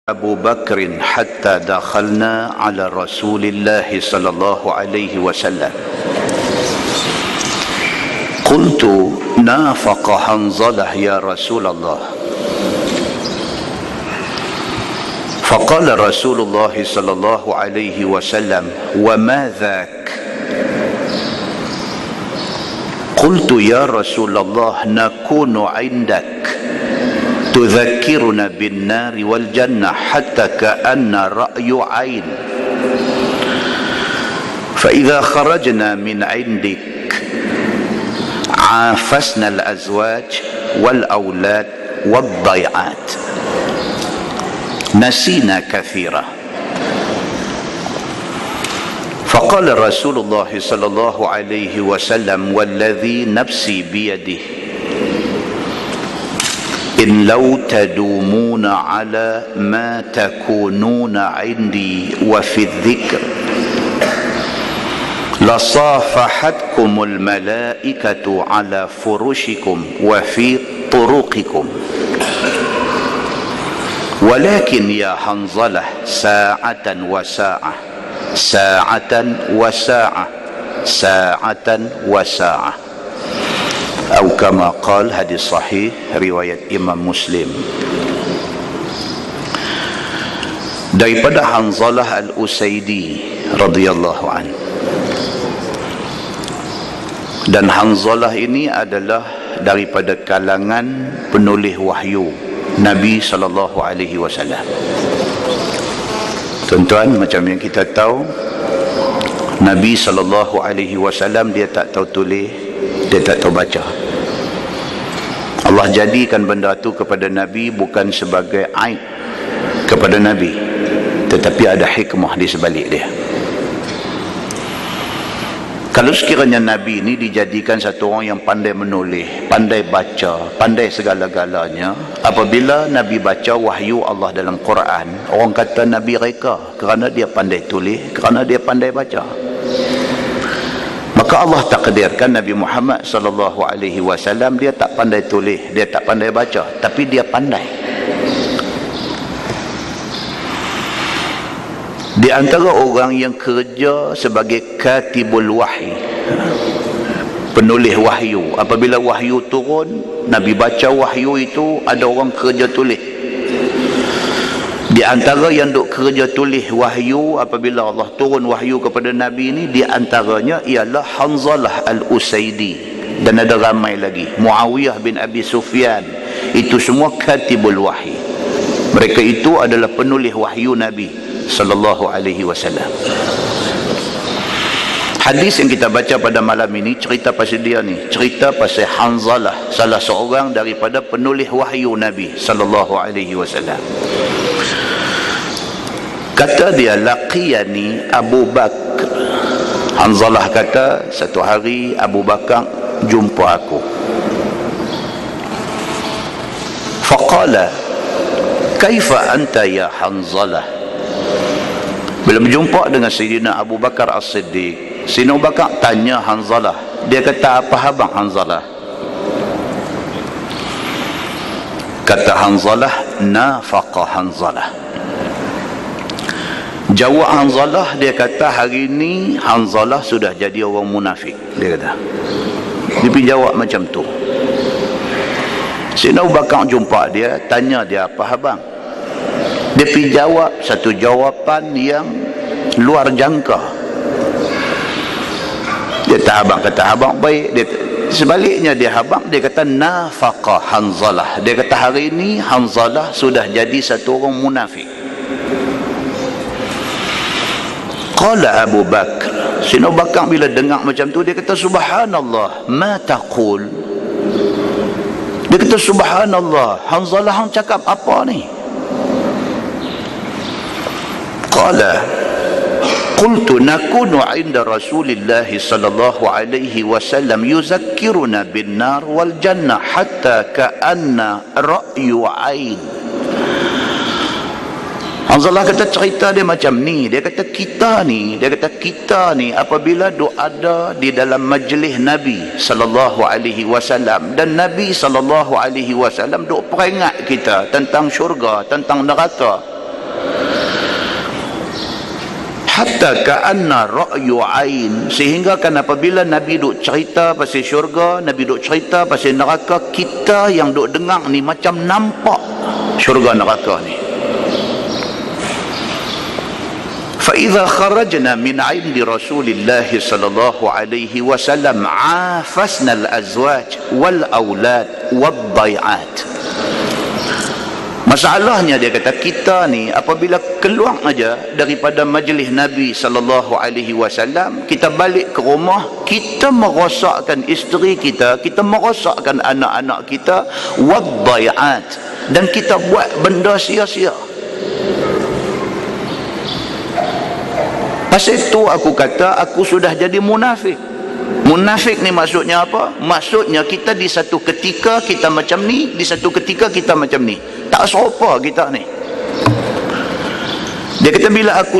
أبو بكر حتى دخلنا على رسول الله صلى الله عليه وسلم قلت نافق حنظلة يا رسول الله فقال رسول الله صلى الله عليه وسلم وما ذاك قلت يا رسول الله نكون عندك تذكرنا بالنار والجنة حتى كأن رأي عين فإذا خرجنا من عندك عافسنا الأزواج والأولاد والضيعات نسينا كثيرا فقال رسول الله صلى الله عليه وسلم والذي نفسي بيده إن لو تدومون على ما تكونون عندي وفي الذكر لصافحتكم الملائكة على فرشكم وفي طرقكم ولكن يا حنظلة ساعة وساعة ساعة وساعة ساعة وساعة atau kama qal, hadis sahih riwayat Imam Muslim. Daripada Hanzalah al-Usaidi radhiyallahu an. Dan Hanzalah ini adalah daripada kalangan penulis wahyu Nabi sallallahu alaihi wasallam. Tuan-tuan, macam yang kita tahu, Nabi sallallahu alaihi wasallam dia tak tahu tulis, dia tak tahu baca. Allah jadikan benda tu kepada Nabi bukan sebagai aib kepada Nabi, tetapi ada hikmah di sebalik dia. Kalau sekiranya Nabi ini dijadikan satu orang yang pandai menulis, pandai baca, pandai segala-galanya, apabila Nabi baca wahyu Allah dalam Quran, orang kata Nabi reka kerana dia pandai tulis, kerana dia pandai baca. Maka Allah takdirkan Nabi Muhammad sallallahu alaihi wasallam dia tak pandai tulis, dia tak pandai baca, tapi dia pandai. Di antara orang yang kerja sebagai katibul wahyi, penulis wahyu, apabila wahyu turun, Nabi baca wahyu itu, ada orang kerja tulis. Di antara yang duk kerja tulis wahyu apabila Allah turun wahyu kepada Nabi ini, di antaranya ialah Hanzalah al-Usaidi, dan ada ramai lagi, Muawiyah bin Abi Sufyan. Itu semua katibul wahyi. Mereka itu adalah penulis wahyu Nabi sallallahu alaihi wasallam. Hadis yang kita baca pada malam ini cerita pasal dia ni, cerita pasal Hanzalah, salah seorang daripada penulis wahyu Nabi sallallahu alaihi wasallam. Kata dia, laqiyani Abu Bakar. Hanzalah kata, satu hari Abu Bakar jumpa aku. Faqala, kaifa anta ya Hanzalah? Bila berjumpa dengan Sayyidina Abu Bakar As-Siddiq, Sayyidina Abu Bakar tanya Hanzalah. Dia kata, apa khabar Hanzalah? Kata Hanzalah, nafaqa Hanzalah. Jawab Hanzalah, dia kata hari ini Hanzalah sudah jadi orang munafik. Dia kata, dia pergi jawab macam tu. Sayyidina Abu Bakar jumpa dia, tanya dia apa khabar. Dia pergi jawab satu jawapan yang luar jangka. Dia tak abang kata abang baik, dia sebaliknya dia abang, dia kata nafaqa Hanzalah. Dia kata hari ini Hanzalah sudah jadi satu orang munafik. Qala Abu Bakar, Sayyidina Abu Bakar bila dengar macam tu, dia kata subhanallah, ma taqul. Dia kata subhanallah, Hanzalah hang cakap apa ni? Qala qultu nakunu 'inda Rasulillah sallallahu alaihi wasallam yuzakkiruna bin nar wal jannah hatta ka'anna ra'yu 'ain. Hanzalah kata cerita dia macam ni. Dia kata kita ni apabila duk ada di dalam majlis Nabi sallallahu alaihi wasallam, dan Nabi sallallahu alaihi wasallam duk peringat kita tentang syurga, tentang neraka, hatta ka'anna ra'yu ain, sehingga kan apabila Nabi duk cerita pasal syurga, Nabi duk cerita pasal neraka, kita yang duk dengar ni macam nampak syurga neraka ni. فإذا خرجنا من عند رسول الله صلى الله عليه وسلم عافسنا الأزواج والأولاد والضيعات. Masalahnya dia kata, kita ni apabila keluar aja daripada majlis Nabi sallallahu alaihi wasallam, kita balik ke rumah, kita merosakkan isteri kita, kita merosakkan anak-anak kita, wadhai'at, dan kita buat benda sia-sia. Pasal itu aku kata aku sudah jadi munafik. Munafik ni maksudnya apa? Maksudnya kita di satu ketika kita macam ni, di satu ketika kita macam ni. Tak serupa kita ni. Dia kata bila aku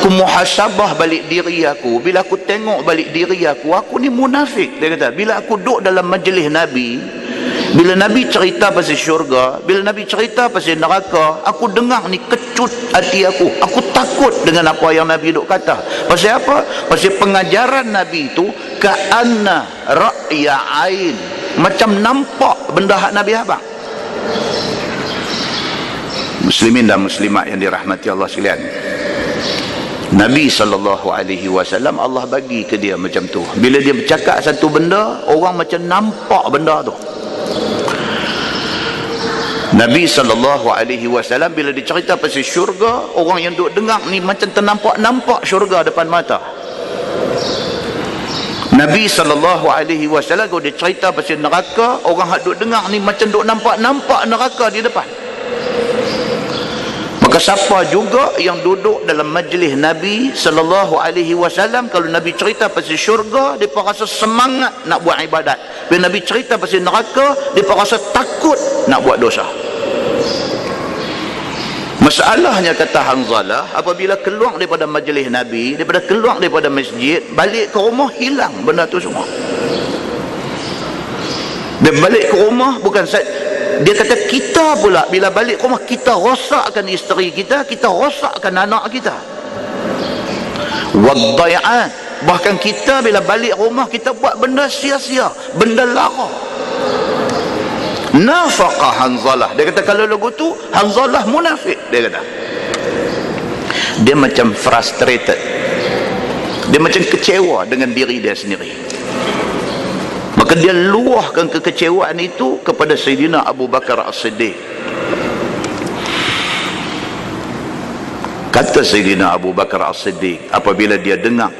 muhasabah balik diri aku, bila aku tengok balik diri aku ni munafik. Dia kata bila aku duduk dalam majlis Nabi, bila Nabi cerita pasal syurga, bila Nabi cerita pasal neraka, aku dengar ni kecut hati aku. Aku takut dengan apa yang Nabi duk kata. Pasal apa? Pasal pengajaran Nabi itu ka'anna ra'ya ain, macam nampak benda hak Nabi abang. Muslimin dan muslimat yang dirahmati Allah sekalian, Nabi SAW Allah bagi ke dia macam tu. Bila dia bercakap satu benda, orang macam nampak benda tu. Nabi SAW bila dicerita pasal syurga, orang yang duk dengar ni macam ternampak-nampak syurga depan mata. Nabi SAW kalau dia cerita pasal neraka, orang yang duk dengar ni macam duk nampak-nampak neraka di depan. Maka siapa juga yang duduk dalam majlis Nabi SAW, kalau Nabi cerita pasal syurga, dia pun rasa semangat nak buat ibadat. Bila Nabi cerita pasal neraka, dia pun rasa takut nak buat dosa. Masalahnya, kata Hanzalah, apabila keluar daripada majlis Nabi, daripada keluar daripada masjid, balik ke rumah hilang benda tu semua. Dia balik ke rumah bukan dia kata kita pula bila balik ke rumah, kita rosakkan isteri kita, kita rosakkan anak kita. Wadhai'at, bahkan kita bila balik rumah kita buat benda sia-sia, benda lara. Nafaqah Hanzalah. Dia kata kalau lagu tu Hanzalah munafik. Dia kata dia macam frustrated, dia macam kecewa dengan diri dia sendiri. Maka dia luahkan kekecewaan itu kepada Sayyidina Abu Bakar As-Siddiq. Kata Sayyidina Abu Bakar As-Siddiq apabila dia dengar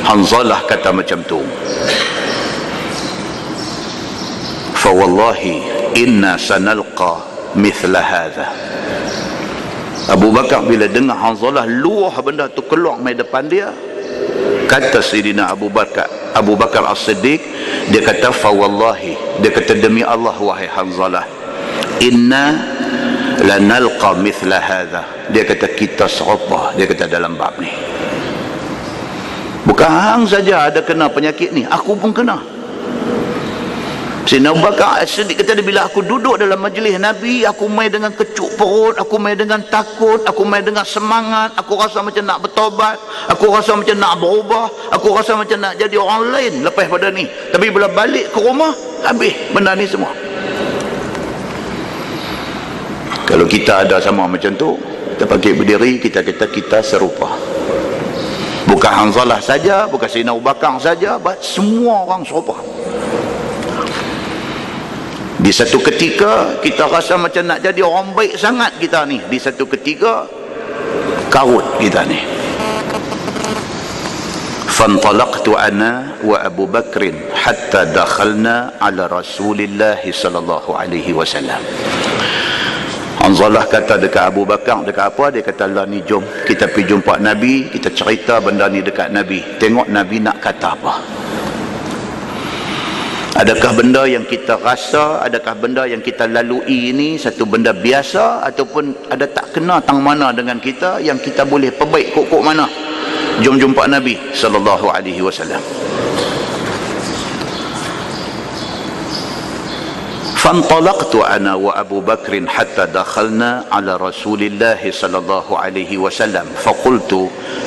Hanzalah kata macam tu, fa wallahi inna sanalqa mithla hadha. Abu Bakar bila dengar Hanzalah luah benda tu keluar mai depan dia, kata Sayyidina Abu Bakar As-Siddiq, dia kata fa wallahi, dia kata demi Allah wahai Hanzalah, inna lanalqa mithla hadha, dia kata kita serupa, dia kata dalam bab ni. Bukan hang saja ada kena penyakit ni, aku pun kena. Sayyidina Abu Bakar As-Siddiq kata, bila aku duduk dalam majlis Nabi, aku main dengan kecuk perut, aku main dengan takut, aku main dengan semangat, aku rasa macam nak bertaubat, aku rasa macam nak berubah, aku rasa macam nak jadi orang lain lepas pada ni. Tapi bila balik ke rumah, habis benda ni semua. Kalau kita ada sama macam tu, kita pakai berdiri, kita kata kita serupa. Bukan Hanzalah saja, bukan Sayyidina Abu Bakar saja, semua orang serupa. Di satu ketika kita rasa macam nak jadi orang baik sangat kita ni, di satu ketika karut kita ni. Fantalaqtu ana wa Abu Bakr hatta dakhalna ala Rasulillah sallallahu alaihi wasallam. Hanzalah kata dekat Abu Bakar, dekat apa? Dia kata, lah ni jom kita pergi jumpa Nabi, kita cerita benda ni dekat Nabi, tengok Nabi nak kata apa. Adakah benda yang kita rasa, adakah benda yang kita lalui ini satu benda biasa, ataupun ada tak kena tang mana dengan kita yang kita boleh perbaik kok mana? Jom jumpa Nabi sallallahu alaihi wasallam. Fa فانطلقت أنا وأبو بكر حتى دخلنا على رسول الله صلى الله عليه وسلم فقلت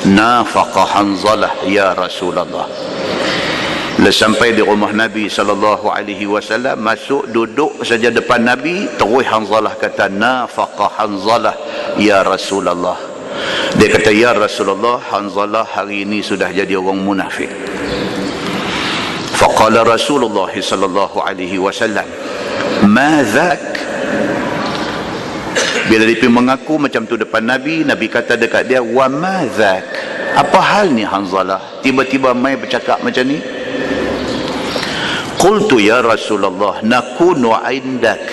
نافق حنظلة يا رسول الله. Sampai di rumah Nabi sallallahu alaihi wasallam, masuk duduk saja depan Nabi, terus Hanzalah kata nafaqa Hanzalah ya Rasulullah. Dia kata ya Rasulullah, Hanzalah hari ini sudah jadi orang munafik. Faqala Rasulullah sallallahu alaihi wasallam ma dhak. Bila dia mengaku macam tu depan Nabi, Nabi kata dekat dia wa ma dhak, apa hal ni Hanzalah tiba-tiba mai bercakap macam ni? Qultu ya Rasulullah nakunu indak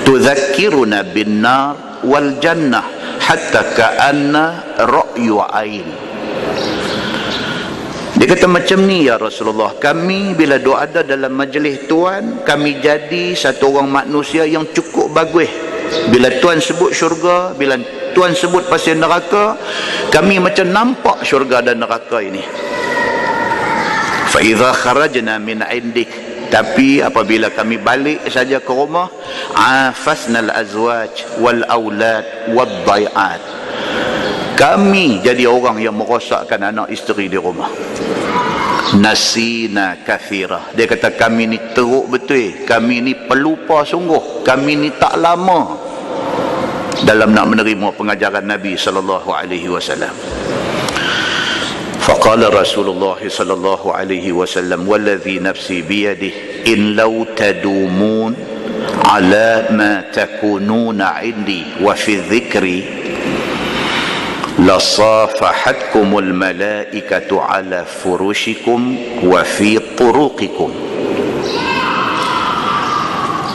tudhakkiruna bin nar wal jannah hatta ka'anna ra'yu ain. Dia kata macam ni ya Rasulullah, kami bila ada dalam majlis Tuan, kami jadi satu orang manusia yang cukup bagus. Bila Tuan sebut syurga, bila Tuan sebut pasal neraka, kami macam nampak syurga dan neraka ini. Fa idza kharajna min indik, tapi apabila kami balik saja ke rumah, afasna al-azwaj wal aulad wad dai'at, kami jadi orang yang merosakkan anak isteri di rumah. Nasina kathira, dia kata kami ni teruk betul, kami ni pelupa sungguh, kami ni tak lama dalam nak menerima pengajaran Nabi sallallahu alaihi wasallam. فقال رسول الله صلى الله عليه وسلم والذي نفسي بيده إن لو تدومون على ما تكونون عندي وفي الذكر لصافحتكم الملائكة على فرشكم وفي طرقكم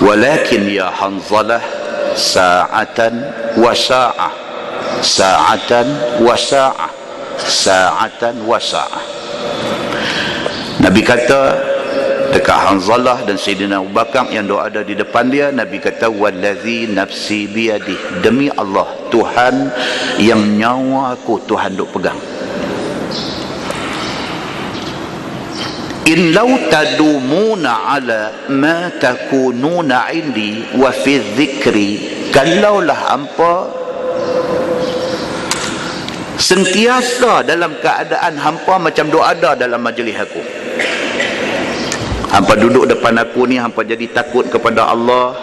ولكن يا حنظلة ساعة وساعة ساعة وساعة sa'atan wa sa'ah. Nabi kata dekat Hanzalah dan Sayyidina Abu Bakar yang ada di depan dia, Nabi kata wallazi nafsi biyadih, demi Allah Tuhan yang nyawa aku Tuhan duk pegang, in law tadumuna ala ma takununa indi wa fi dhikri, kalaulah hampa sentiasa dalam keadaan hampa macam ada dalam majlis aku, hampa duduk depan aku ni, hampa jadi takut kepada Allah,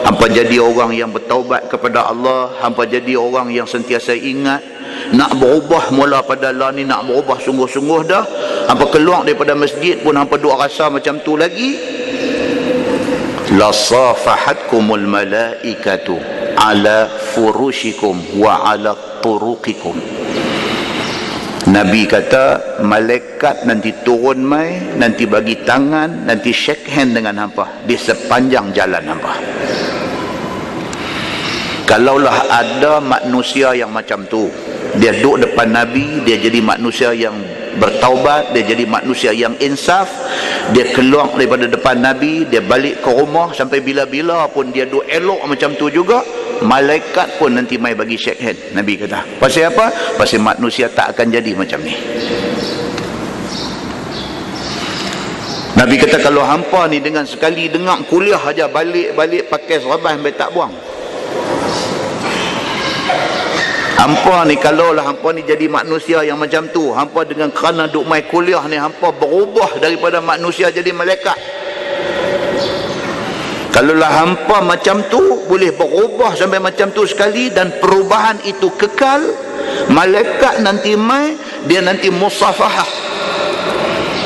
hampa jadi orang yang bertaubat kepada Allah, hampa jadi orang yang sentiasa ingat nak berubah mula pada Allah ni, nak berubah sungguh-sungguh dah, hampa keluar daripada masjid pun hampa duk rasa macam tu lagi, la safahatkumul malaikatu ala furushikum wa ala turuqikum. Nabi kata malaikat nanti turun mai, nanti bagi tangan, nanti shake hand dengan hampa di sepanjang jalan hampa. Kalaulah ada manusia yang macam tu, dia duduk depan Nabi, dia jadi manusia yang bertaubat, dia jadi manusia yang insaf, dia keluar daripada depan Nabi, dia balik ke rumah, sampai bila-bila pun dia duduk elok macam tu juga, malaikat pun nanti mai bagi shake hand. Nabi kata pasal apa? Pasal manusia tak akan jadi macam ni. Nabi kata kalau hampa ni dengan sekali dengar kuliah aja, balik-balik pakai serabas sampai tak buang. Hampa ni kalaulah hampa ni jadi manusia yang macam tu, hampa dengan kerana duk mai kuliah ni, hampa berubah daripada manusia jadi malaikat. Kalaulah hampa macam tu boleh berubah sampai macam tu sekali, dan perubahan itu kekal, malaikat nanti mai, dia nanti musafahah,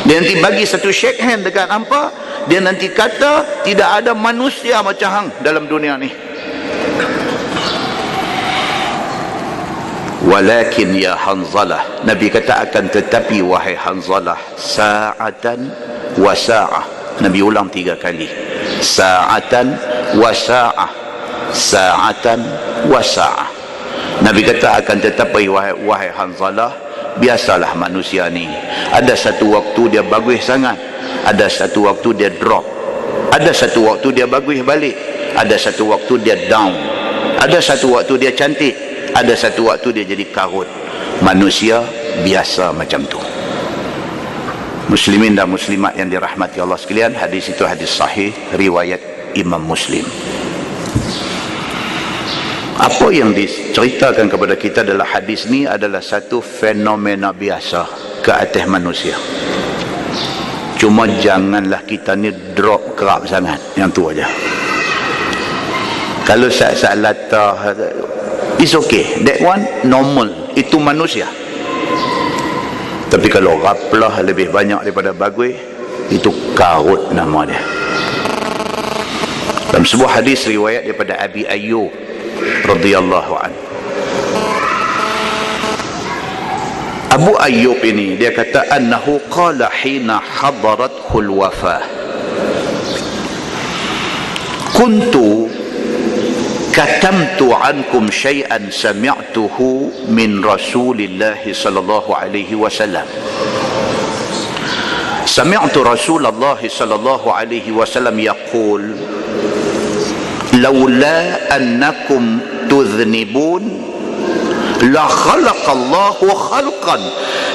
dia nanti bagi satu shake hand dekat hampa, dia nanti kata tidak ada manusia macam hang dalam dunia ni. Walakin ya Hanzalah, Nabi kata akan tetapi wahai Hanzalah, sa'atan wa sa'ah. Nabi ulang 3 kali, sa'atan wa sa'ah, sa'atan wa sa'ah. Nabi kata akan tetapi wahai Hanzalah, biasalah manusia ni, ada satu waktu dia bagus sangat, ada satu waktu dia drop, ada satu waktu dia bagus balik, ada satu waktu dia down, ada satu waktu dia cantik, ada satu waktu dia jadi karut. Manusia biasa macam tu. Muslimin dan muslimat yang dirahmati Allah sekalian, hadis itu hadis sahih riwayat Imam Muslim. Apa yang diceritakan kepada kita dalam hadis ni adalah satu fenomena biasa ke atas manusia. Cuma janganlah kita ni drop kerap sangat. Yang tu aja. Kalau saat-saat latah, it's okay, that one normal, itu manusia. Tapi kalau raplah lebih banyak daripada bagus, itu karut nama dia. Dalam sebuah hadis riwayat daripada Abi Ayyub radhiyallahu anhu, Abu Ayyub ini dia kata annahu qala hina hadarathul wafah, kuntu katamtu ankum syai'an sami'tuhu min Rasulillah sallallahu alaihi wasallam. Sami'tu Rasulullah sallallahu alaihi wasallam yaqul laula annakum tudhnibun la khalaqallahu khalqan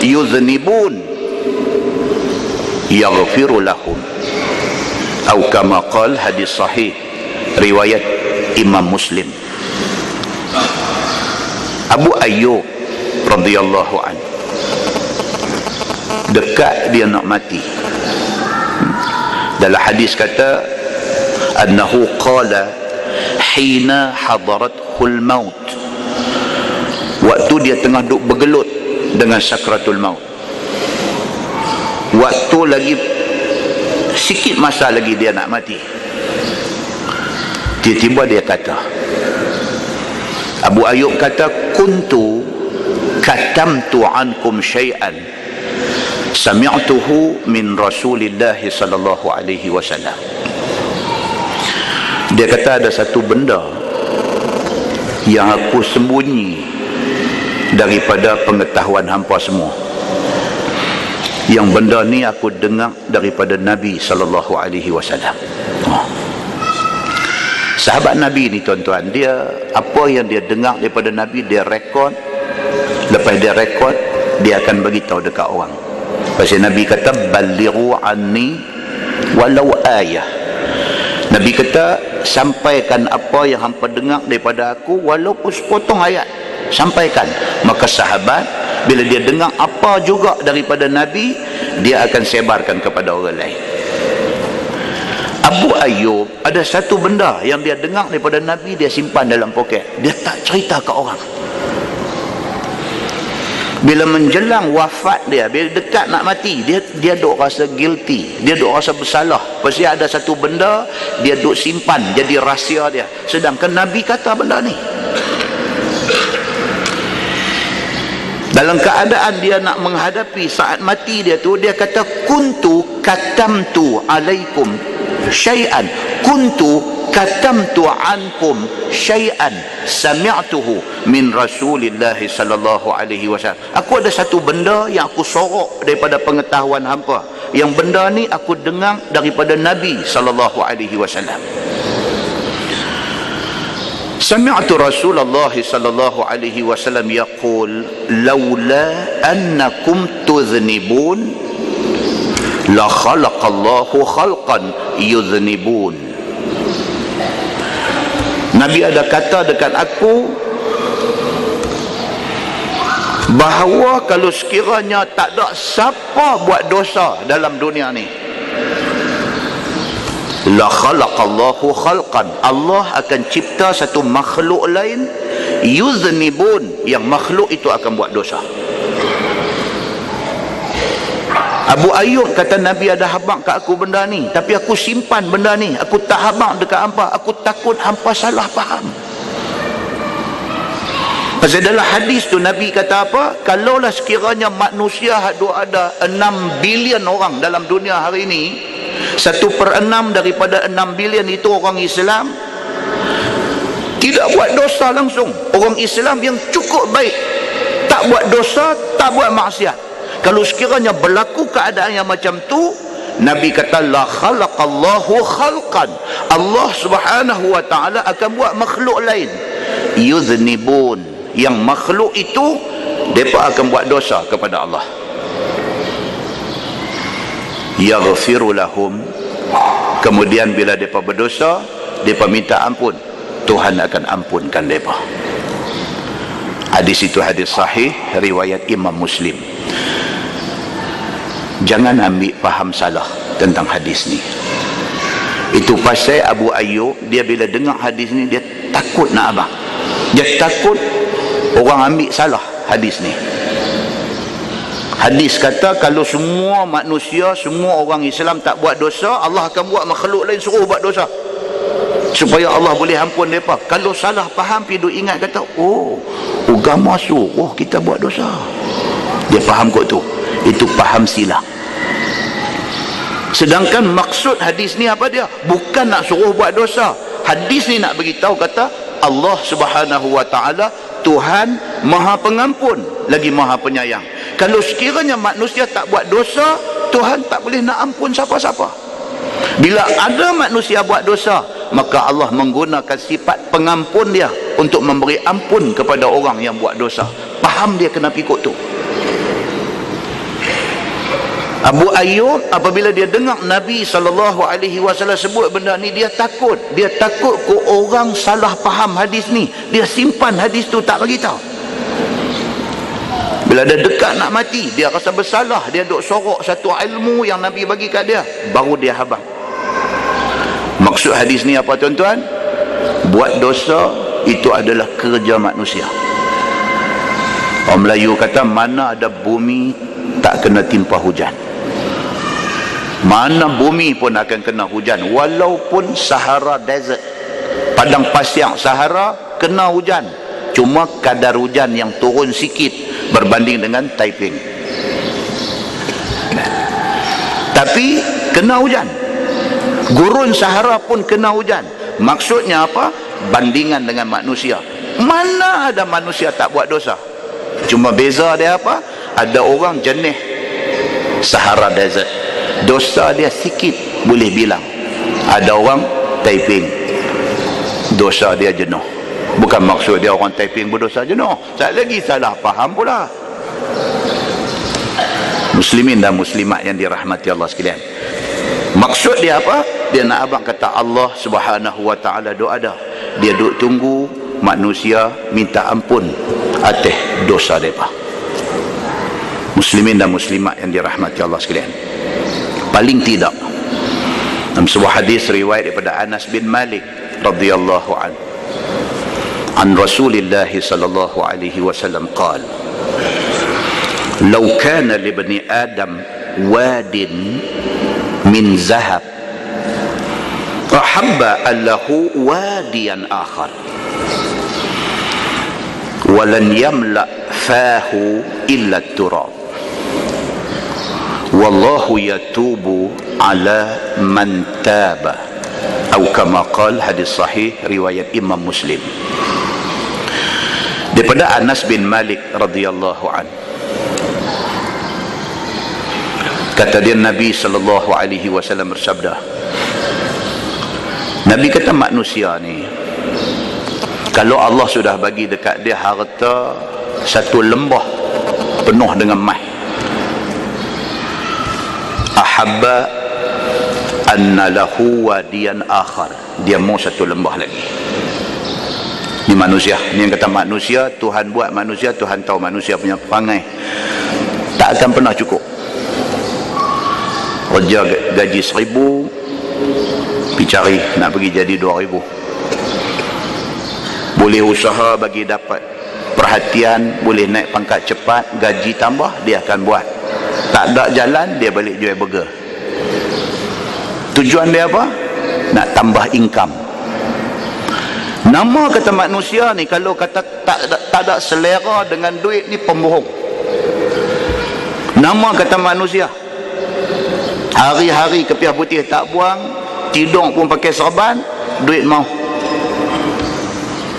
yudhnibun yaghfiru lahum, atau kama qala, hadis sahih riwayat Imam Muslim. Abu Ayyub radhiyallahu anhu dekat dia nak mati. Dalam hadis kata annahu qala hina hadarathul maut, waktu dia tengah duk bergelut dengan sakratul maut, waktu lagi sikit masa lagi dia nak mati, tiba-tiba dia kata, Abu Ayyub kata, kuntu katamtu ankum syai'an sami'tuhu min Rasulillah sallallahu alaihi wasallam. Dia kata ada satu benda yang aku sembunyi daripada pengetahuan hampa semua. Yang benda ni aku dengar daripada Nabi sallallahu alaihi wasallam. Sahabat Nabi ni tuan-tuan, dia apa yang dia dengar daripada Nabi dia rekod. Lepas dia rekod, dia akan beritahu dekat orang. Pasal Nabi kata balighu anni walau ayah. Nabi kata sampaikan apa yang hampa dengar daripada aku walaupun sepotong ayat, sampaikan. Maka sahabat bila dia dengar apa juga daripada Nabi, dia akan sebarkan kepada orang lain. Abu Ayyub ada satu benda yang dia dengar daripada Nabi, dia simpan dalam poket, dia tak cerita ke orang. Bila menjelang wafat dia, bila dekat nak mati, dia duk rasa guilty, dia duk rasa bersalah pasal ada satu benda dia duk simpan jadi rahsia dia, sedangkan Nabi kata benda ni. Dalam keadaan dia nak menghadapi saat mati dia tu, dia kata kuntu katamtu alaikum syai'an, kuntu katamtu ankum syai'an sami'tuhu min Rasulillah sallallahu alaihi wasallam. Aku ada satu benda yang aku sorok daripada pengetahuan hampa, yang benda ni aku dengar daripada Nabi sallallahu alaihi wasallam. Sami'tu Rasulullah sallallahu alaihi wasallam yaqul laula annakum tudhnibun la khalaqallahu khalqan yudhnibun. Nabi ada kata dekat aku bahawa kalau sekiranya tak ada siapa buat dosa dalam dunia ni, la khalaqallahu khalqan, Allah akan cipta satu makhluk lain, yuznibun, yang makhluk itu akan buat dosa. Abu Ayyub kata Nabi ada habaq kat aku benda ni, tapi aku simpan benda ni, aku tak habaq dekat hampa, aku takut hampa salah faham. Pasal dalam hadis tu Nabi kata apa? Kalaulah sekiranya manusia ada 6 bilion orang dalam dunia hari ini, 1/6 daripada 6 bilion itu orang Islam, tidak buat dosa langsung. Orang Islam yang cukup baik, tak buat dosa, tak buat maksiat. Kalau sekiranya berlaku keadaan yang macam tu, Nabi kata la khalaqallahu khalqan, Allah subhanahu wa ta'ala akan buat makhluk lain, yuznibun, yang makhluk itu mereka akan buat dosa kepada Allah. Yaghfiru lahum, Kemudian bila mereka berdosa, mereka minta ampun, Tuhan akan ampunkan mereka. Hadis itu hadis sahih riwayat Imam Muslim. Jangan ambil faham salah tentang hadis ni. Itu pasal Abu Ayyub, dia bila dengar hadis ni, dia takut nak abang. Dia takut orang ambil salah hadis ni. Hadis kata kalau semua manusia, semua orang Islam tak buat dosa, Allah akan buat makhluk lain suruh buat dosa supaya Allah boleh ampun mereka. Kalau salah faham, pergi duk ingat kata, oh, agama suruh kita buat dosa. Dia faham kot tu. Itu faham silap. Sedangkan maksud hadis ni apa dia? Bukan nak suruh buat dosa. Hadis ni nak beritahu kata Allah Subhanahu wa taala Tuhan Maha Pengampun lagi Maha Penyayang. Kalau sekiranya manusia tak buat dosa, Tuhan tak boleh nak ampun siapa-siapa. Bila ada manusia buat dosa, maka Allah menggunakan sifat pengampun dia untuk memberi ampun kepada orang yang buat dosa. Faham dia kena ikut tu. Abu Ayyub apabila dia dengar Nabi SAW sebut benda ni, dia takut. Dia takut ke orang salah faham hadis ni. Dia simpan hadis tu, tak bagi tahu. Bila dia dekat nak mati, dia rasa bersalah, dia duk sorok satu ilmu yang Nabi bagi kat dia, baru dia habang. Maksud hadis ni apa tuan-tuan? Buat dosa itu adalah kerja manusia. Orang Melayu kata, mana ada bumi tak kena timpa hujan. Mana bumi pun akan kena hujan, walaupun Sahara Desert, padang pasir Sahara kena hujan, cuma kadar hujan yang turun sikit berbanding dengan Taiping, tapi kena hujan. Gurun Sahara pun kena hujan. Maksudnya apa? Bandingan dengan manusia, mana ada manusia tak buat dosa? Cuma beza dia apa? Ada orang jenis Sahara Desert, dosa dia sikit boleh bilang. Ada orang Taiping, dosa dia jenuh. Bukan maksud dia orang Taiping berdosa jenuh, tak lagi salah faham pula. Muslimin dan muslimat yang dirahmati Allah sekalian, maksud dia apa? Dia nak abang kata Allah Subhanahu wa taala doa dah, dia duk tunggu manusia minta ampun atas dosa mereka. Muslimin dan muslimat yang dirahmati Allah sekalian, paling tidak dalam sebuah hadis riwayat daripada Anas bin Malik radhiyallahu anhu, an Rasulillah sallallahu alaihi wasallam qala, law kana li bani adam wadin min zahab ahabba allahu wadiyan akhar walan yamla fahu illa turab wallahu yatubu ala man taba, atau kama qala. Hadis sahih riwayat Imam Muslim. Daripada Anas bin Malik radhiyallahu anhu, kata dia, Nabi sallallahu alaihi wasallam bersabda, Nabi kata manusia ni, kalau Allah sudah bagi dekat dia harta satu lembah penuh dengan emas, ahabba anna lahu wadiyan akhar, dia mau satu lembah lagi. Ni manusia, ni yang kata manusia, Tuhan buat manusia, Tuhan tahu manusia punya perangai tak akan pernah cukup. Kerja gaji 1,000, pergi cari nak pergi jadi 2,000. Boleh usaha bagi dapat perhatian, boleh naik pangkat cepat, gaji tambah, dia akan buat. Tak ada jalan, dia balik jual burger. Tujuan dia apa? Nak tambah income. Nama kata manusia ni, kalau kata tak ada selera dengan duit ni, pembohong. Nama kata manusia, hari-hari kepiah putih tak buang, tidur pun pakai serban, duit mau.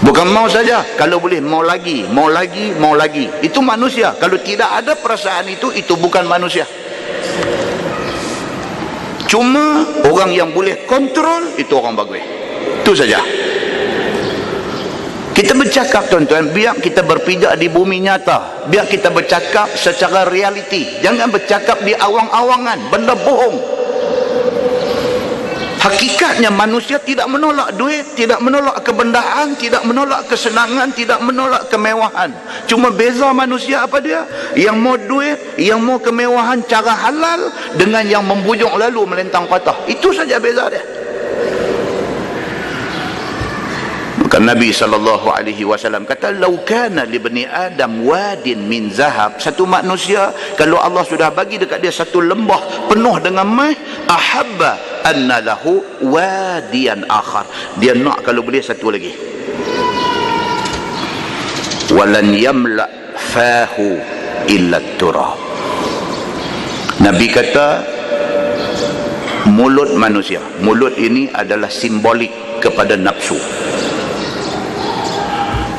Bukan mau saja, kalau boleh mau lagi, mau lagi, mau lagi. Itu manusia. Kalau tidak ada perasaan itu bukan manusia. Cuma orang yang boleh kontrol, itu orang bagus. Itu saja. Kita bercakap tuan-tuan, biar kita berpijak di bumi nyata, biar kita bercakap secara realiti, jangan bercakap di awang-awangan, benda bohong. Hakikatnya manusia tidak menolak duit, tidak menolak kebendaan, tidak menolak kesenangan, tidak menolak kemewahan. Cuma beza manusia apa dia? Yang mau duit, yang mau kemewahan cara halal, dengan yang membujuk lalu melentang patah. Itu saja beza dia. Maka Nabi SAW kata, "Lau kana li bani Adam wadin min zahab." Satu manusia, kalau Allah sudah bagi dekat dia satu lembah penuh dengan emas, ahabba anna lahu wadiyan akhar. Dia nak kalau boleh satu lagi. Walan yamla fahu illa turab. Nabi kata, mulut manusia, mulut ini adalah simbolik kepada nafsu.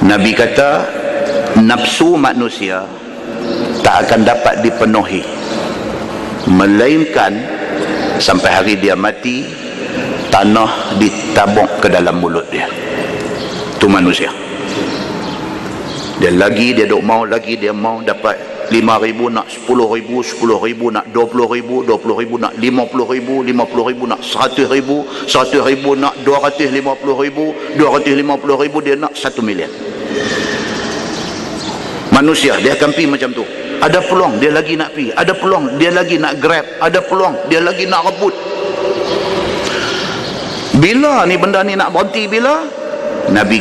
Nabi kata nafsu manusia tak akan dapat dipenuhi melainkan sampai hari dia mati tanah ditabung ke dalam mulut dia. Itu manusia. Dia duk mau lagi, dia mau dapat 5,000 nak 10,000, 10,000 nak 20,000, 20,000 nak 50,000, 50,000 nak 100,000, 100,000 nak 250,000, 250,000 dia nak 1 milion. Manusia dia akan pergi macam tu. Ada peluang dia lagi nak pergi, ada peluang dia lagi nak grab, ada peluang dia lagi nak rebut. Bila ni benda ni nak berhenti? Bila? Nabi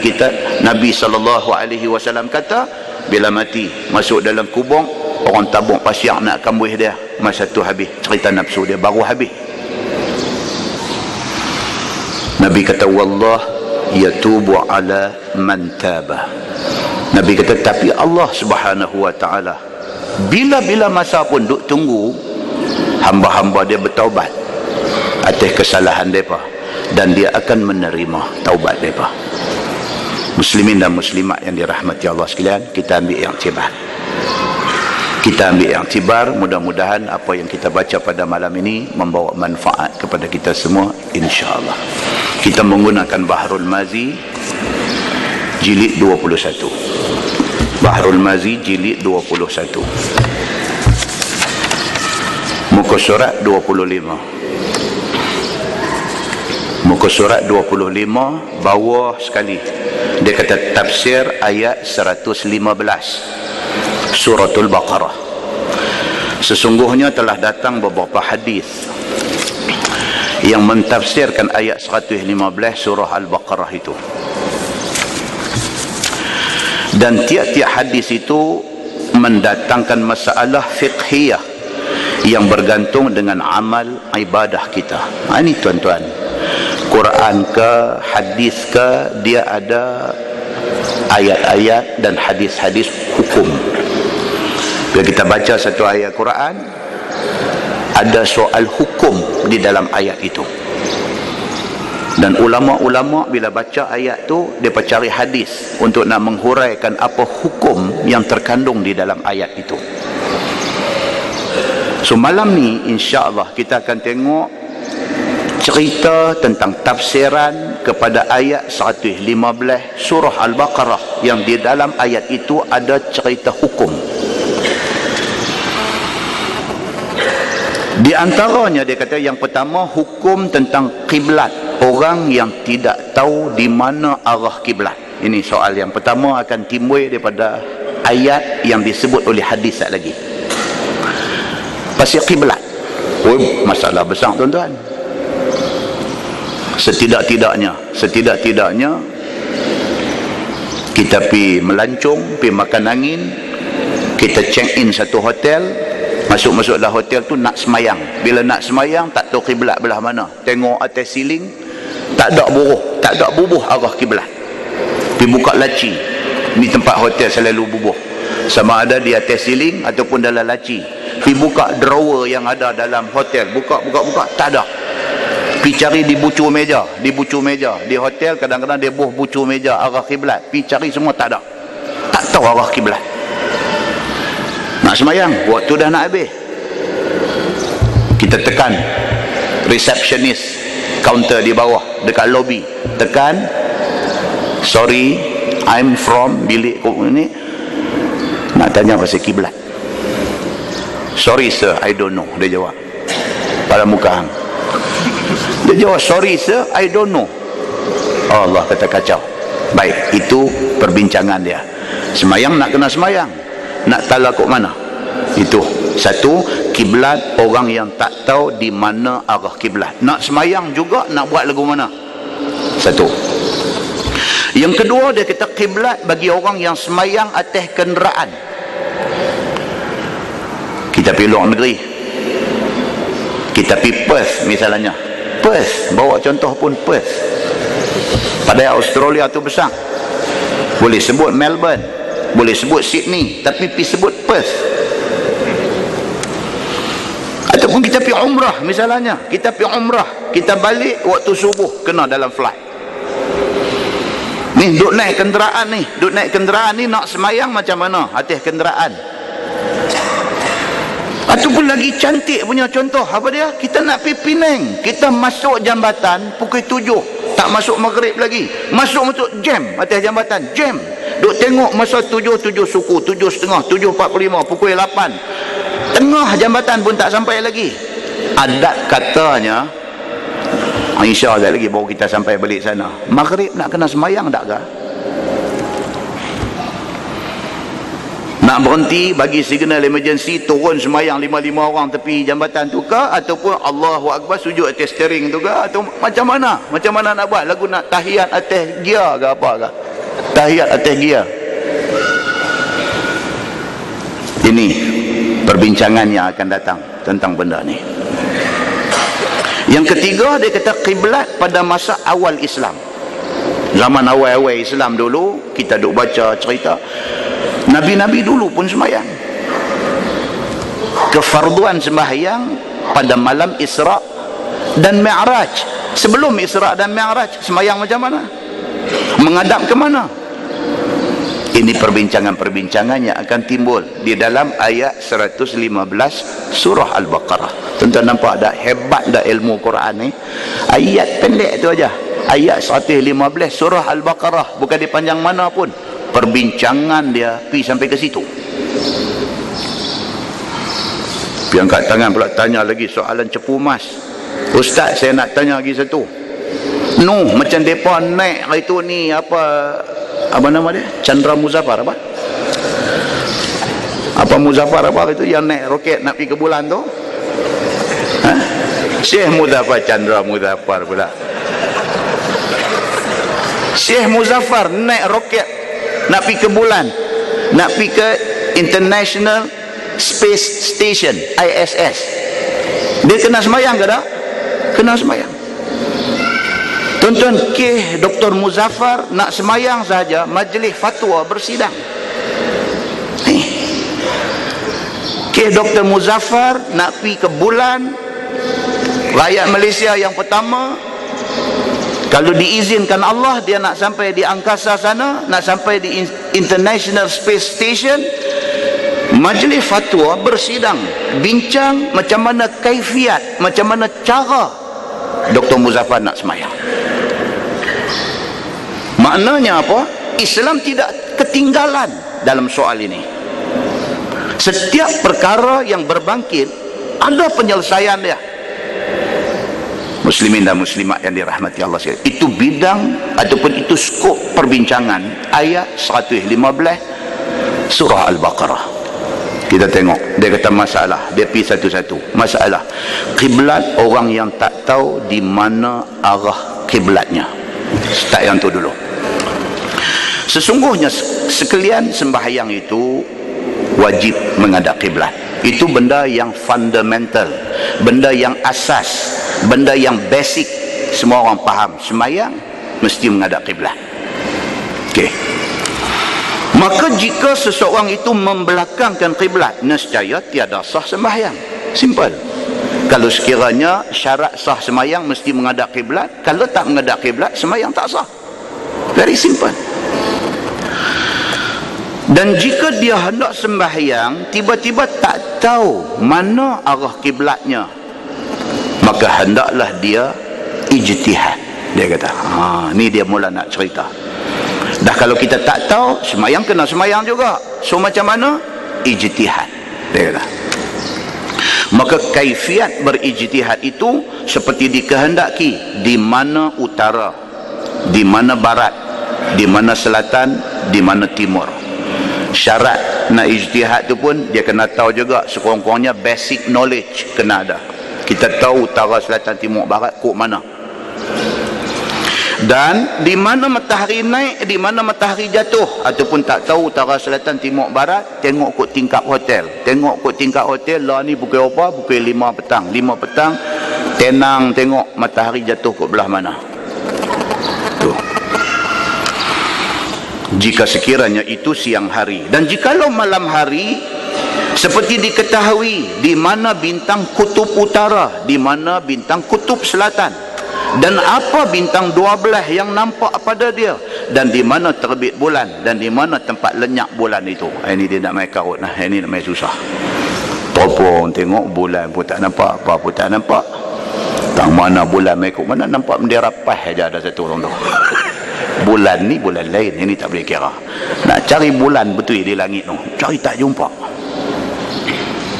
SAW kata, bila mati masuk dalam kubur, orang tabung pasir nak kambuh dia, masa tu habis cerita nafsu dia, baru habis. Nabi kata, wallah yatubu ala man taba. Nabi kata, tapi Allah Subhanahu wa ta'ala bila-bila masa pun duk tunggu hamba-hamba dia bertaubat atas kesalahan mereka, dan dia akan menerima taubat mereka. Muslimin dan muslimat yang dirahmati Allah sekalian, kita ambil iktibar. Kita ambil iktibar, mudah-mudahan apa yang kita baca pada malam ini membawa manfaat kepada kita semua, insya-Allah. Kita menggunakan Bahrul Mazi jilid 21. Bahrul Mazi jilid 21. Muka surat 25. Muka surat 25 bawah sekali. Dia kata tafsir ayat 115 Suratul Baqarah. Sesungguhnya telah datang beberapa hadis yang mentafsirkan ayat 115 surah Al-Baqarah itu. Dan tiap-tiap hadis itu mendatangkan masalah fiqhiyah yang bergantung dengan amal ibadah kita. Ini tuan-tuan, Quran ke hadis ke, dia ada ayat-ayat dan hadis-hadis hukum. Bila kita baca satu ayat Quran, ada soal hukum di dalam ayat itu. Dan ulama-ulama bila baca ayat tu, mereka cari hadis untuk nak menghuraikan apa hukum yang terkandung di dalam ayat itu. So malam ni insya-Allah kita akan tengok cerita tentang tafsiran kepada ayat 115 surah Al-Baqarah, yang di dalam ayat itu ada cerita hukum. Di antaranya dia kata yang pertama, hukum tentang kiblat. Orang yang tidak tahu di mana arah kiblat. Ini soal yang pertama akan timbul daripada ayat yang disebut oleh hadis lagi. Pasal kiblat. Oh, masalah besar tuan-tuan. Setidak-tidaknya kita pergi melancong, pergi makan angin, kita check in satu hotel, masuk dalam hotel tu nak semayang. Bila nak semayang tak tahu kiblat belah mana, tengok atas siling tak ada bubuh arah kiblat. Pergi buka laci, ni tempat hotel selalu bubuh, sama ada di atas siling ataupun dalam laci. Pergi buka drawer yang ada dalam hotel, buka tak ada. Pergi cari di bucu meja di hotel, kadang-kadang dia buh bucu meja arah kiblat, pergi cari semua tak ada, tak tahu arah kiblat. Nak semayang, waktu dah nak habis, kita tekan receptionist kaunter di bawah dekat lobby, tekan, sorry I'm from bilik ini, nak tanya pasal kiblat. Sorry sir, I don't know, dia jawab pada muka hang. Dia jawab, sorry sir, I don't know. Allah kata kacau. Baik, itu perbincangan dia. Semayang nak kena semayang, nak talakuk mana? Itu satu, kiblat orang yang tak tahu di mana arah kiblat. Nak semayang juga nak buat lagu mana? Satu. Yang kedua, dia kata kiblat bagi orang yang semayang atas kenderaan. Kita pergi luar negeri, kita pergi Perth misalnya. Perth, bawa contoh pun Perth. Pada Australia tu besar, boleh sebut Melbourne, boleh sebut Sydney, tapi pergi sebut Perth. Ataupun kita pergi umrah misalnya, kita pergi umrah, kita balik waktu subuh, kena dalam flight ni, duk naik kenderaan ni, nak semayang macam mana atas kenderaan? Ataupun lagi cantik punya contoh, apa dia? Kita nak pergi Penang, kita masuk jambatan pukul 7, tak masuk maghrib lagi, masuk jam atas jambatan, jam. Duk tengok masa 7 suku, 7.30, 7.45, pukul 8, tengah jambatan pun tak sampai lagi. Adat katanya, insya-Allah lagi baru kita sampai balik sana. Maghrib nak kena semayang tak ke? Nak berhenti bagi signal emergency, turun semayang 5 orang tepi jambatan tu ke? Ataupun Allahu Akbar sujud atas steering tu ke? Atau macam mana? Macam mana nak buat? Lagu nak tahiyat atas gear ke apa ke? Tahiyat atas gear. Ini perbincangan yang akan datang tentang benda ni. Yang ketiga, dia kata kiblat pada masa awal Islam. Zaman awal-awal Islam dulu, kita duk baca cerita, Nabi-Nabi dulu pun sembahyang. Kefarduan sembahyang pada malam Isra dan Mi'raj. Sebelum Isra dan Mi'raj, sembahyang macam mana? Menghadap ke mana? Ini perbincangan-perbincangan yang akan timbul di dalam ayat 115 surah Al-Baqarah. Tuan-tuan nampak tak hebat dah ilmu Quran ni? Ayat pendek tu aja. Ayat 115 surah Al-Baqarah, bukan di panjang mana pun. Perbincangan dia pergi sampai ke situ. Pergi angkat tangan pula tanya lagi soalan cepu mas. Ustaz, saya nak tanya lagi satu. Macam mereka naik hari tu ni, apa nama dia? Chandra Muzaffar apa? Apa Muzaffar apa itu yang naik roket nak pergi ke bulan tu? Syekh Muzaffar, Chandra Muzaffar pula. Syekh Muzaffar naik roket nak pergi ke bulan, nak pergi ke International Space Station, ISS. Dia kena semayang ke tak? Kena semayang. Tuan-tuan, K. Dr. Muzaffar nak semayang saja, majlis fatwa bersidang. K. Dr. Muzaffar nak pergi ke bulan, rakyat Malaysia yang pertama, kalau diizinkan Allah, dia nak sampai di angkasa sana, nak sampai di International Space Station, majlis fatwa bersidang, bincang macam mana kaifiat, macam mana cara Dr. Muzaffar nak semayang. Maknanya apa? Islam tidak ketinggalan dalam soal ini. Setiap perkara yang berbangkit ada penyelesaian dia. Muslimin dan muslimat yang dirahmati Allah sekalian, itu bidang ataupun itu skop perbincangan ayat 115 surah Al-Baqarah. Kita tengok, dia kata masalah, dia pergi satu-satu. Masalah kiblat orang yang tak tahu di mana arah kiblatnya. Start yang tu dulu. Sesungguhnya sekalian sembahyang itu wajib menghadap kiblat. Itu benda yang fundamental, benda yang asas, benda yang basic. Semua orang faham sembahyang mesti menghadap kiblat. Okey. Maka jika seseorang itu membelakangkan kiblat, nescaya tiada sah sembahyang. Simple. Kalau sekiranya syarat sah sembahyang mesti menghadap kiblat, kalau tak menghadap kiblat, sembahyang tak sah. Very simple. Dan jika dia hendak sembahyang, tiba-tiba tak tahu mana arah kiblatnya, maka hendaklah dia ijtihad. Dia kata, ni dia mula nak cerita. Dah kalau kita tak tahu, sembahyang kena sembahyang juga. So macam mana? Ijtihad. Dia kata. Maka kaifiat berijtihad itu seperti dikehendaki di mana utara, di mana barat, di mana selatan, di mana timur. Syarat nak ijtihad tu pun dia kena tahu juga sekurang-kurangnya basic knowledge kena ada. Kita tahu utara, selatan, timur, barat kok mana. Dan di mana matahari naik, di mana matahari jatuh, ataupun tak tahu utara, selatan, timur, barat, tengok kot tingkap hotel. Tengok kot tingkap hotel lah ni pukul apa? Pukul 5 petang. 5 petang tenang tengok matahari jatuh kot belah mana. Tu. Jika sekiranya itu siang hari. Dan jikalau malam hari, seperti diketahui di mana bintang kutub utara, di mana bintang kutub selatan, dan apa bintang 12 yang nampak pada dia, dan di mana terbit bulan, dan di mana tempat lenyap bulan itu. Ini dia nak main karut nah, ini nak main susah. Popong tengok bulan pun tak nampak, apa pun tak nampak. Tang mana bulan main kok mana nampak bendera PAS aja ada satu orang tu. Bulan ni bulan lain, ini tak boleh kira. Nak cari bulan betul di langit tu, cari tak jumpa.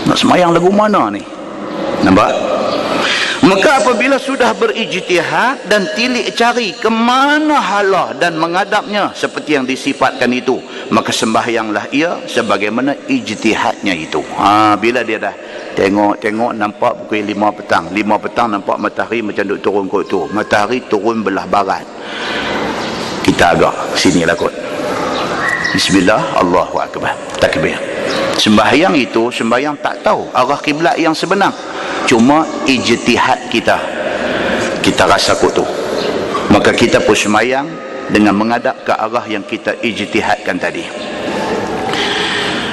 Nak semayang lagu mana ni? Nampak? Maka apabila sudah berijtihad dan tilik cari ke mana halah dan menghadapnya seperti yang disifatkan itu, maka sembahyanglah ia sebagaimana ijtihadnya itu. Bila dia dah tengok nampak pukul 5 petang. 5 petang nampak matahari macam duk turun kot tu. Matahari turun belah barat. Kita agak sinilah kot. Bismillah, Allahu Akbar. Takbir. Sembahyang itu sembahyang tak tahu arah kiblat yang sebenar. Cuma ijtihad kita rasa kot tu, maka kita pun sembahyang dengan menghadap ke arah yang kita ijtihadkan tadi.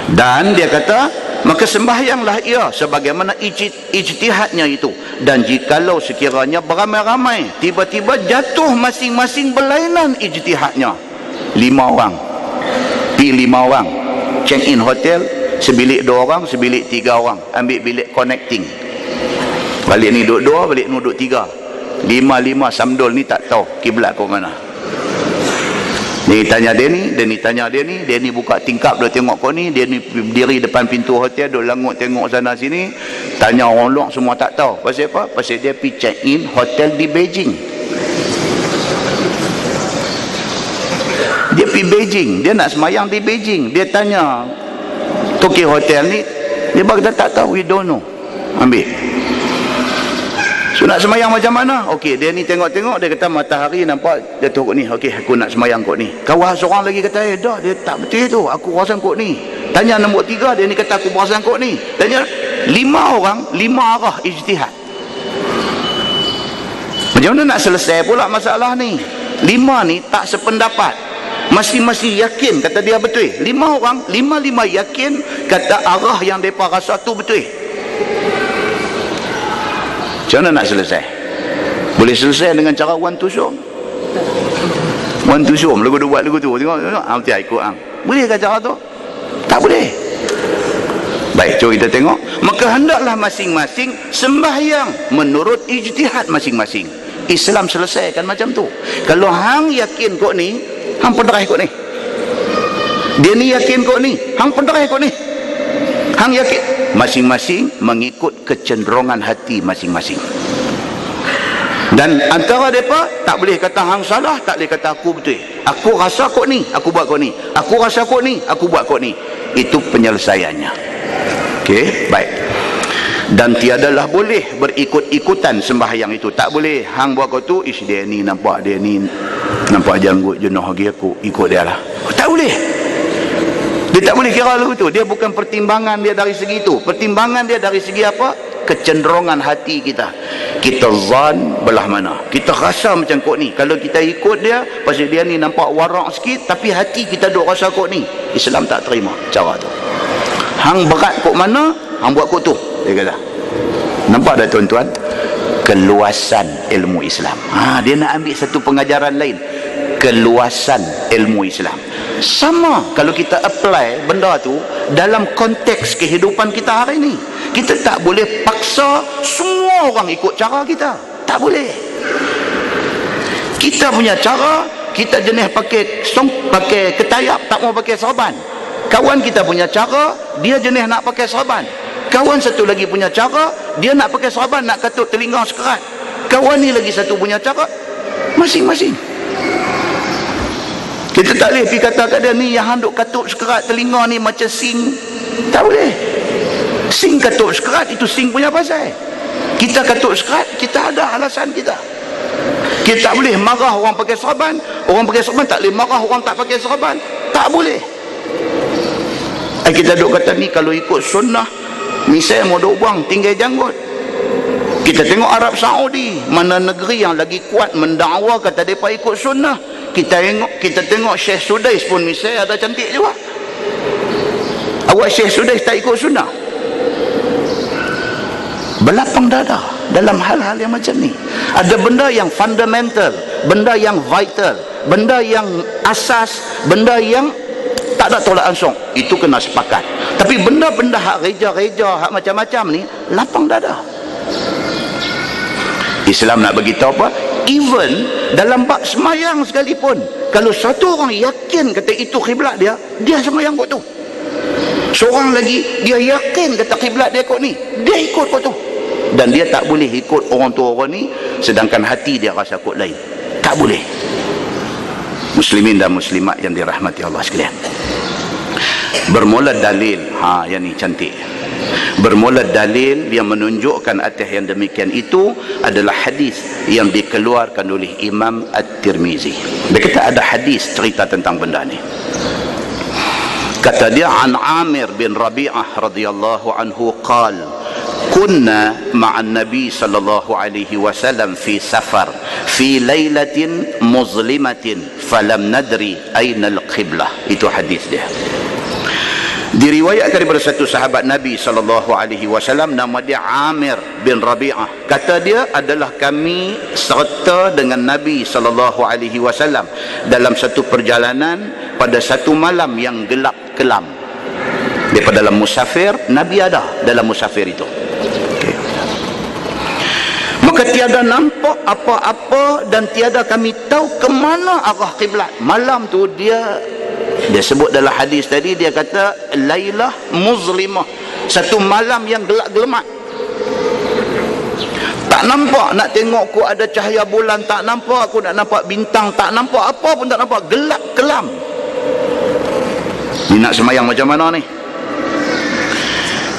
Dan dia kata, maka sembahyanglah ia sebagaimana ijtihadnya itu. Dan jikalau sekiranya beramai-ramai tiba-tiba jatuh masing-masing berlainan ijtihadnya, 5 orang pergi 5 orang check in hotel, sebilik 2 orang, sebilik 3 orang, ambil bilik connecting. Balik ni duduk 2, balik ni duduk 3. 5 samdol ni tak tahu kiblat ke mana. Ni tanya dia ni, dia ni tanya dia ni buka tingkap dia tengok kau ni, dia ni berdiri depan pintu hotel, duk langut tengok sana sini, tanya orang luar semua tak tahu. Pasal apa? Pasal dia pergi check in hotel di Beijing. Dia pergi Beijing, dia nak semayang di Beijing. Dia tanya toki hotel ni, dia berkata tak tahu, we don't know. Ambil. So nak semayang macam mana? Okey, dia ni tengok-tengok, dia kata matahari nampak jatuh kot ni. Okey, aku nak semayang kot ni. Kawan seorang lagi kata, dah, dia tak betul tu, aku perasan kot ni. Tanya nombor 3, dia ni kata aku perasan kot ni. Tanya 5 orang, 5 arah ijtihad. Macam mana nak selesai pula masalah ni? 5 ni tak sependapat, masing-masing yakin kata dia betul. 5 orang, 5 yakin kata arah yang mereka rasa tu betul. Macam mana nak selesai? Boleh selesai dengan cara one to show? One to show, lagu dia buat lagu tu, tengok nanti ikut hang. Boleh ke cara tu? Tak boleh. Baik, cuba kita tengok. Maka hendaklah masing-masing sembahyang menurut ijtihad masing-masing. Islam selesaikan macam tu. Kalau hang yakin kok ni, hang penderah kok ni. Dia ni yakin kok ni, hang penderah kok ni. Hang yakin, masing-masing mengikut kecenderungan hati masing-masing. Dan antara mereka tak boleh kata hang salah, tak boleh kata aku betul. Aku rasa kok ni, aku buat kok ni. Aku rasa kok ni, aku buat kok ni. Itu penyelesaiannya. Okey, baik. Dan tiadalah boleh berikut-ikutan sembahyang itu. Tak boleh hang buat kau tu, dia ni nampak janggut jenuh lagi, aku ikut dia lah. Tak boleh. Dia tak boleh kira lagu tu. Dia bukan pertimbangan dia dari segi itu. Pertimbangan dia dari segi apa? Kecenderungan hati kita. Kita zan belah mana. Kita rasa macam kok ni. Kalau kita ikut dia, pasal dia ni nampak warak sikit, tapi hati kita duk rasa kok ni. Islam tak terima cara tu. Hang berat kok mana, hang buat kok tu. Dia kata. Nampak dah tuan-tuan? Keluasan ilmu Islam. Dia nak ambil satu pengajaran lain. Keluasan ilmu Islam. Sama kalau kita apply benda tu dalam konteks kehidupan kita hari ni. Kita tak boleh paksa semua orang ikut cara kita. Tak boleh. Kita punya cara, kita jenis pakai ketayap, tak mau pakai serban. Kawan kita punya cara, dia jenis nak pakai serban. Kawan satu lagi punya cara, dia nak pakai serban, nak katuk telinga sekerat. Kawan ni lagi satu punya cara, masing-masing. Kita tak boleh pergi kata kat dia, ni yang handuk katuk sekerat telinga ni macam sing. Tak boleh. Sing katuk sekerat, itu sing punya pasal. Kita katuk sekerat, kita ada alasan kita. Kita tak boleh marah orang pakai serban, orang pakai serban tak boleh marah orang tak pakai serban. Tak boleh. Kita duk kata ni kalau ikut sunnah, misalnya mau duk buang tinggal janggut. Kita tengok Arab Saudi, mana negeri yang lagi kuat mendakwa kata mereka ikut sunnah. Kita tengok Syekh Sudais pun misalnya ada cantik juga. Awak Syekh Sudais tak ikut sunnah? Berlapang dada dalam hal-hal yang macam ni. Ada benda yang fundamental, benda yang vital, benda yang asas, benda yang tak ada tolak ansur, itu kena sepakat. Tapi benda-benda hak reja-reja, hak macam-macam ni, lapang dada. Islam nak beritahu apa? Even dalam bab semayang sekalipun, kalau satu orang yakin kata itu kiblat dia, dia semayang kot tu. Seorang lagi dia yakin kata kiblat dia kot ni, dia ikut kot tu. Dan dia tak boleh ikut orang tu orang ni sedangkan hati dia rasa kot lain. Tak boleh. Muslimin dan muslimat yang dirahmati Allah sekalian, bermula dalil, yang ni cantik. Bermula dalil yang menunjukkan atas yang demikian itu adalah hadis yang dikeluarkan oleh Imam At-Tirmizi. Dia kata ada hadis cerita tentang benda ni. Kata dia, an Amir bin Rabi'ah radhiyallahu anhu qal kunna ma'an nabi sallallahu alaihi wasallam fi safar fi lailatin muzlimatin falam nadri aina al-qiblah. Itu hadis dia. Diriwayatkan daripada satu sahabat Nabi sallallahu alaihi wasallam, nama dia Amir bin Rabi'ah. Kata dia adalah kami serta dengan Nabi sallallahu alaihi wasallam dalam satu perjalanan pada satu malam yang gelap kelam. Daripada dalam musafir, Nabi ada dalam musafir itu. Okay. Maka tiada nampak apa-apa dan tiada kami tahu ke mana arah kiblat. Malam tu dia sebut dalam hadis tadi, dia kata lailah muzlimah, satu malam yang gelap-gelamat. Tak nampak, nak tengok aku ada cahaya bulan tak nampak, aku nak nampak bintang tak nampak, apa pun tak nampak, gelap kelam. Ni nak semayang macam mana ni?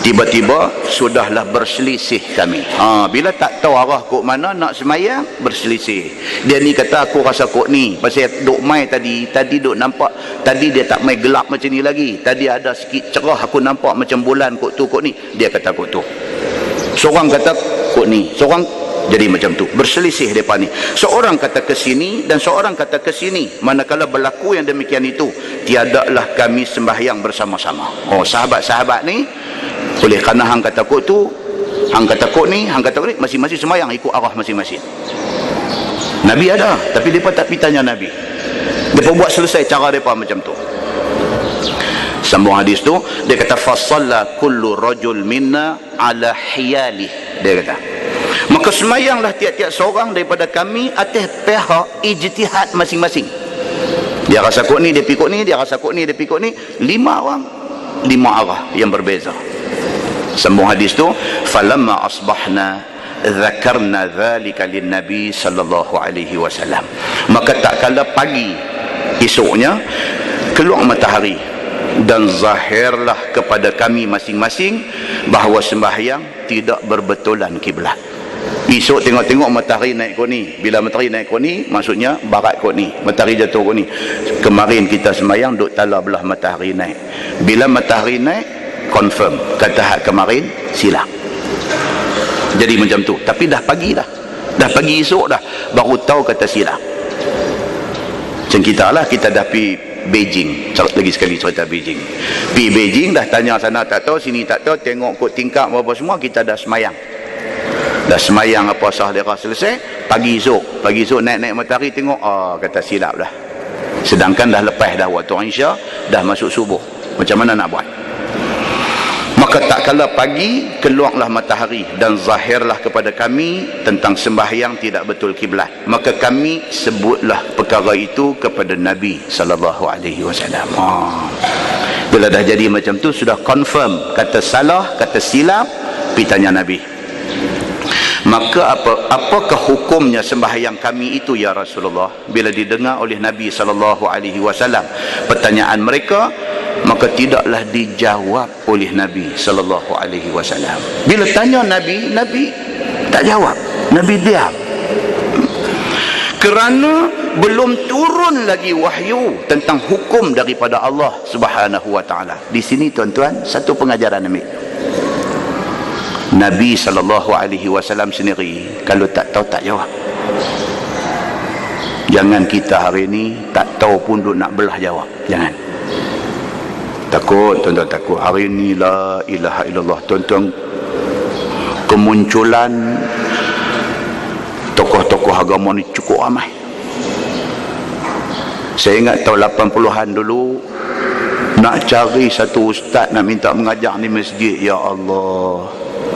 Tiba-tiba sudahlah berselisih kami. Bila tak tahu arah kok mana nak semayang, berselisih. Dia ni kata aku rasa kok ni, pasal duk mai tadi duk nampak, tadi dia tak mai gelap macam ni lagi, tadi ada sikit cerah aku nampak macam bulan kok tu kok ni. Dia kata kok tu. Seorang kata kok ni, seorang jadi macam tu. Berselisih depa ni. Seorang kata ke sini dan seorang kata ke sini. Manakala berlaku yang demikian itu, tiadalah kami sembahyang bersama-sama. Sahabat-sahabat ni, oleh kerana hang kata kok tu, hang kata kok ni, hang kata kok ni, masing-masing sembahyang ikut arah masing-masing. Nabi ada, tapi depa tak pergi tanya Nabi. Depa buat selesai cara depa macam tu. Sambung hadis tu, dia kata fasalla kullu rajul minna ala hiyalih. Dia kata, maka semayanglah tiap-tiap seorang daripada kami atas pihak ijtihad masing-masing. Dia rasa kok ni, dia pikuk ni, dia rasa kok ni, dia pikuk ni. 5 orang, 5 arah yang berbeza. Sambung hadis tu, falamma asbahna dzakarna dzalika lin-nabi sallallahu alaihi wasallam. Maka tak kala pagi esoknya keluar matahari dan zahirlah kepada kami masing-masing bahawa sembahyang tidak berbetulan kiblat. Esok tengok-tengok matahari naik kau ni. Bila matahari naik kau ni, maksudnya barat kau ni, matahari jatuh kau ni. Kemarin kita sembahyang duk tala belah matahari naik. Bila matahari naik, confirm kata hak kemarin silap. Jadi macam tu. Tapi dah pagi dah, pagi esok dah baru tahu kata silap. Macam kita lah, kita dah pergi Beijing, lagi sekali cerita Beijing. Pergi Beijing dah tanya sana tak tahu, sini tak tahu, tengok kod tingkap apa semua, kita dah semayang. Dah semayang apa sah dia selesai. Pagi esok naik-naik matahari tengok, kata silap dah. Sedangkan dah lepas dah waktu Isya, dah masuk subuh. Macam mana nak buat? Maka tak kala pagi keluarlah matahari dan zahirlah kepada kami tentang sembahyang tidak betul kiblat. Maka kami sebutlah perkara itu kepada Nabi sallallahu alaihi wasallam. Bila dah jadi macam tu, sudah confirm kata salah, kata silap, pergi tanya Nabi. Maka apakah hukumnya sembahyang kami itu ya Rasulullah? Bila didengar oleh Nabi SAW pertanyaan mereka, maka tidaklah dijawab oleh Nabi SAW. Bila tanya Nabi, Nabi tak jawab, Nabi diam. Kerana belum turun lagi wahyu tentang hukum daripada Allah Subhanahu wa taala. Di sini tuan-tuan, satu pengajaran ambil. Nabi SAW sendiri kalau tak tahu tak jawab. Jangan kita hari ni tak tahu pun duk nak belah jawab. Jangan. Takut tuan-tuan, takut. Hari ni la ilaha illallah tuan-tuan, kemunculan tokoh-tokoh agama ni cukup ramai. Saya ingat tahun 80-an dulu, nak cari satu ustaz nak minta mengajar di masjid, ya Allah,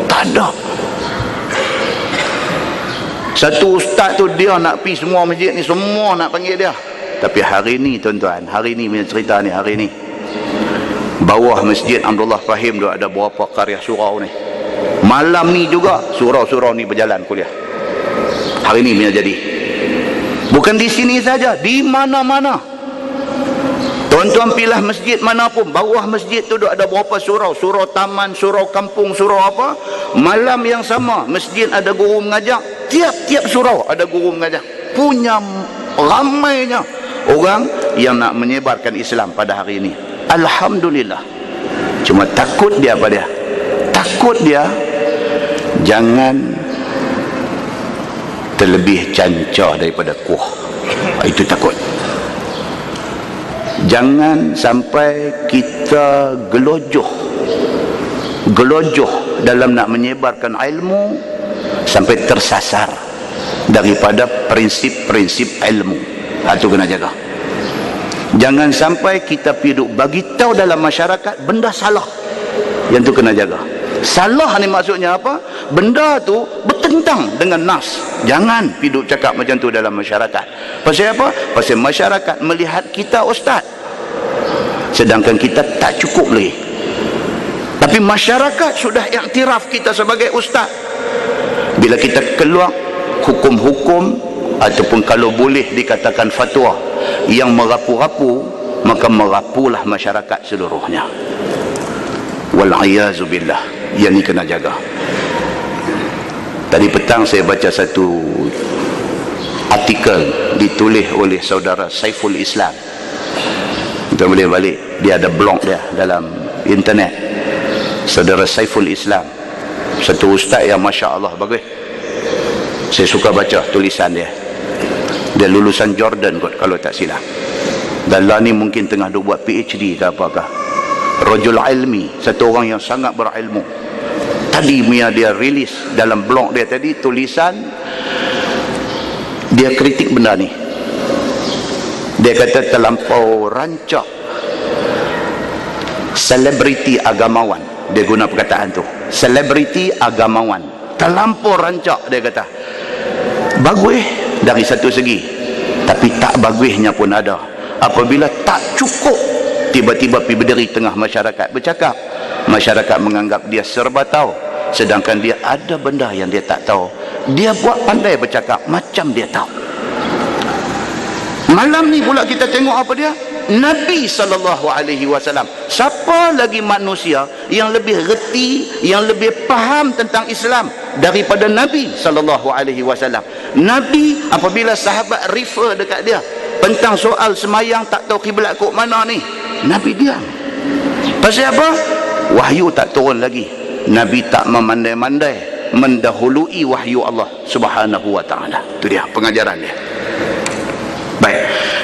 tak ada. Satu ustaz tu dia nak pergi semua masjid ni, semua nak panggil dia. Tapi hari ni tuan-tuan, hari ni punya cerita ni, hari ni bawah Masjid Abdullah Fahim tu ada berapa karya surau ni. Malam ni juga surau-surau ni berjalan kuliah. Hari ni punya jadi. Bukan di sini saja, di mana-mana. Tuan-tuan pilah masjid mana pun, bawah masjid tu ada berapa surau, surau taman, surau kampung, surau apa. Malam yang sama, masjid ada guru mengajar, tiap-tiap surau ada guru mengajar. Punya ramainya orang yang nak menyebarkan Islam pada hari ini. Alhamdulillah. Cuma takut dia apa dia? Takut dia jangan terlebih cancah daripada kuah. Itu takut. Jangan sampai kita gelojoh dalam nak menyebarkan ilmu sampai tersasar daripada prinsip-prinsip ilmu. Itu kena jaga. Jangan sampai kita pergi bagi tahu dalam masyarakat benda salah. Yang tu kena jaga. Salah ni maksudnya apa? Benda tu bertentang dengan nas. Jangan pergi cakap macam tu dalam masyarakat. Pasal apa? Pasal masyarakat melihat kita ustaz, sedangkan kita tak cukup lagi. Tapi masyarakat sudah iktiraf kita sebagai ustaz. Bila kita keluar hukum-hukum ataupun kalau boleh dikatakan fatwa yang merapu-rapu, maka merapulah masyarakat seluruhnya. Wal'iyazu billah. Yang ni kena jaga. Tadi petang saya baca satu artikel ditulis oleh saudara Saiful Islam. Kita boleh balik, dia ada blog dia dalam internet. Saudara Saiful Islam, satu ustaz yang Masya Allah bagus. Saya suka baca tulisan dia. Dia lulusan Jordan kot kalau tak silap. Dan lah ni mungkin tengah duk buat PhD ke apakah. Rajul ilmi, satu orang yang sangat berilmu. Tadi dia rilis dalam blog dia tadi tulisan, dia kritik benda ni. Dia kata terlampau rancak selebriti agamawan. Dia guna perkataan tu, selebriti agamawan, terlampau rancak. Dia kata bagus dari satu segi, tapi tak bagusnya pun ada. Apabila tak cukup, tiba-tiba pergi berdiri tengah masyarakat bercakap, masyarakat menganggap dia serba tahu, sedangkan dia ada benda yang dia tak tahu. Dia buat pandai bercakap macam dia tahu. Malam ni pula kita tengok apa dia? Nabi SAW. Siapa lagi manusia yang lebih reti, yang lebih faham tentang Islam daripada Nabi SAW? Nabi apabila sahabat refer dekat dia tentang soal semayang tak tahu kiblat kok mana ni, Nabi diam. Pasal apa? Wahyu tak turun lagi. Nabi tak memandai-mandai mendahului wahyu Allah Subhanahu wa taala. Itu dia pengajaran dia. Baik.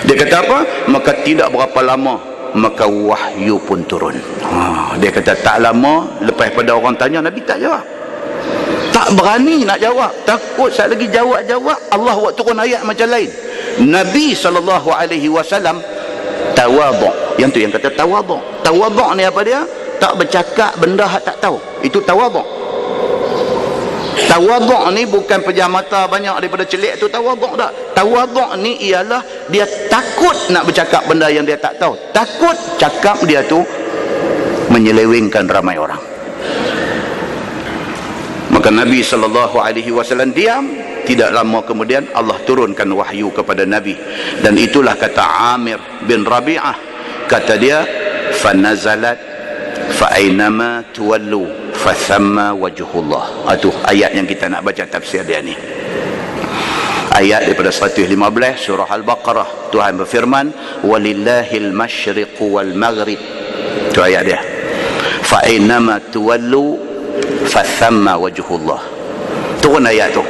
Dia kata apa? Maka tidak berapa lama maka wahyu pun turun. Dia kata tak lama lepas pada orang tanya, Nabi tak jawab. Tak berani nak jawab. Takut saat lagi jawab-jawab Allah buat turun ayat macam lain. Nabi SAW tawaduk. Yang tu yang kata tawaduk. Tawaduk ni apa dia? Tak bercakap benda hak tak tahu. Itu tawaduk. Tawaduk ni bukan pejam mata banyak daripada celik tu tawaduk tak. Tawaduk ni ialah dia takut nak bercakap benda yang dia tak tahu. Takut cakap dia tu menyelewengkan ramai orang. Maka Nabi SAW diam. Tidak lama kemudian Allah turunkan wahyu kepada Nabi, dan itulah kata Amir bin Rabi'ah, kata dia, fanazalat fa'ainama tuwallu fathamma wajhullah. Itu ayat yang kita nak baca tafsir dia ni. Ayat daripada 115 surah Al-Baqarah. Tuhan berfirman, walillahil masyriqu wal maghrib. Itu ayat dia. Fa'ainama tuwallu fathamma wajhullah. Turun ayat tu.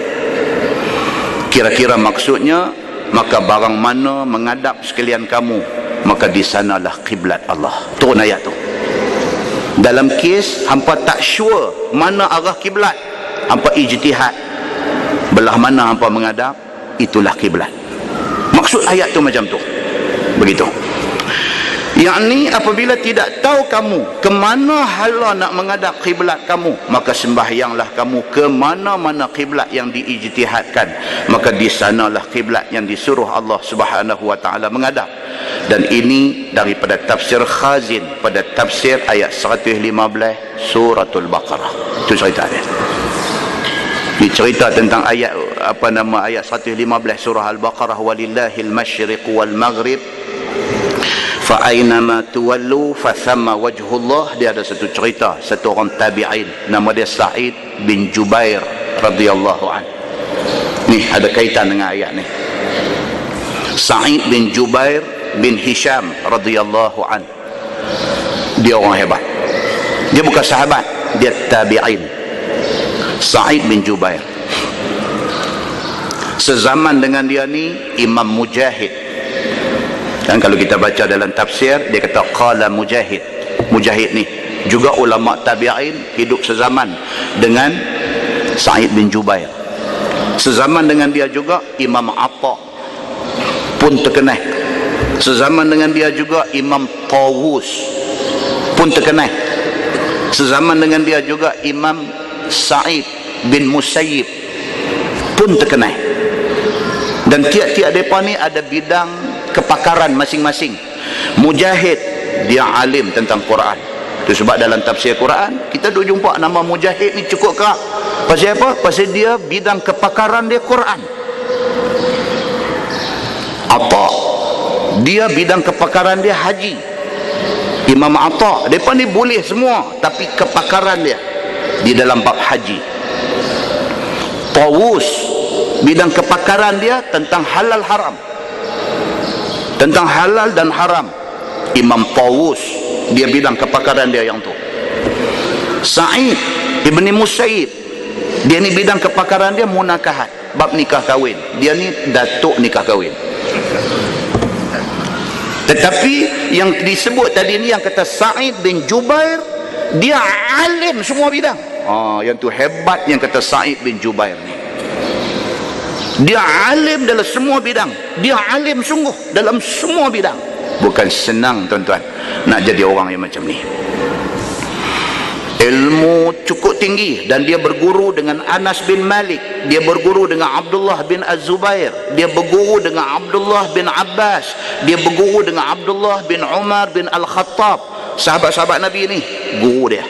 Kira-kira maksudnya, maka barang mana menghadap sekalian kamu, maka di sanalah kiblat Allah. Turun ayat tu. Dalam kes hampa tak sure mana arah kiblat, hampa ijtihad belah mana hampa menghadap, itulah kiblat. Maksud ayat tu macam tu. Begitu. Yakni apabila tidak tahu kamu ke mana hala nak menghadap kiblat kamu, maka sembahyanglah kamu ke mana-mana kiblat yang diijtihadkan, maka di sanalah kiblat yang disuruh Allah Subhanahu wa taala menghadap. Dan ini daripada tafsir Khazin pada tafsir ayat 115 suratul Baqarah. Itu cerita dia. Dia cerita tentang ayat ayat 115 surah Al-Baqarah, walillahil masyriq wal maghrib fa'ainama tuwallu fathamma wajhullah. Dia ada satu cerita, satu orang tabi'in, nama dia Sa'id bin Jubair radhiyallahu an. Ni ada kaitan dengan ayat ni. Sa'id bin Jubair bin Hisham radhiyallahu an. Dia orang hebat. Dia bukan sahabat, dia tabi'in. Sa'id bin Jubair. Sezaman dengan dia ni Imam Mujahid. Dan kalau kita baca dalam tafsir, dia kata qala Mujahid. Mujahid ni juga ulama tabi'in, hidup sezaman dengan Sa'id bin Jubair. Sezaman dengan dia juga Imam Atta pun terkenal. Sezaman dengan dia juga Imam Tawus pun terkenal. Sezaman dengan dia juga Imam Sa'id bin Musayyib pun terkenal. Dan tiap-tiap mereka ni ada bidang kepakaran masing-masing. Mujahid, dia alim tentang Quran. Itu sebab dalam tafsir Quran kita duk jumpa nama Mujahid ni cukup kerap. Pasal apa? Pasal dia bidang kepakaran dia Quran. Atta, dia bidang kepakaran dia haji. Imam Atta, mereka ni boleh semua, tapi kepakaran dia di dalam bab haji. Tawus, bidang kepakaran dia tentang halal haram, tentang halal dan haram. Imam Tawus, dia bidang kepakaran dia yang tu. Sa'id ibn Musayyib, dia ni bidang kepakaran dia munakahat, bab nikah kahwin. Dia ni datuk nikah kahwin. Tetapi yang disebut tadi ni, yang kata Sa'id bin Jubair, dia alim semua bidang. Yang tu hebat, yang kata Sa'id bin Jubair ni. Dia alim dalam semua bidang. Dia alim sungguh dalam semua bidang. Bukan senang tuan-tuan nak jadi orang yang macam ni. Ilmu cukup tinggi, dan dia berguru dengan Anas bin Malik, dia berguru dengan Abdullah bin Az-Zubair, dia berguru dengan Abdullah bin Abbas, dia berguru dengan Abdullah bin Umar bin Al-Khattab. Sahabat-sahabat Nabi ni guru dia.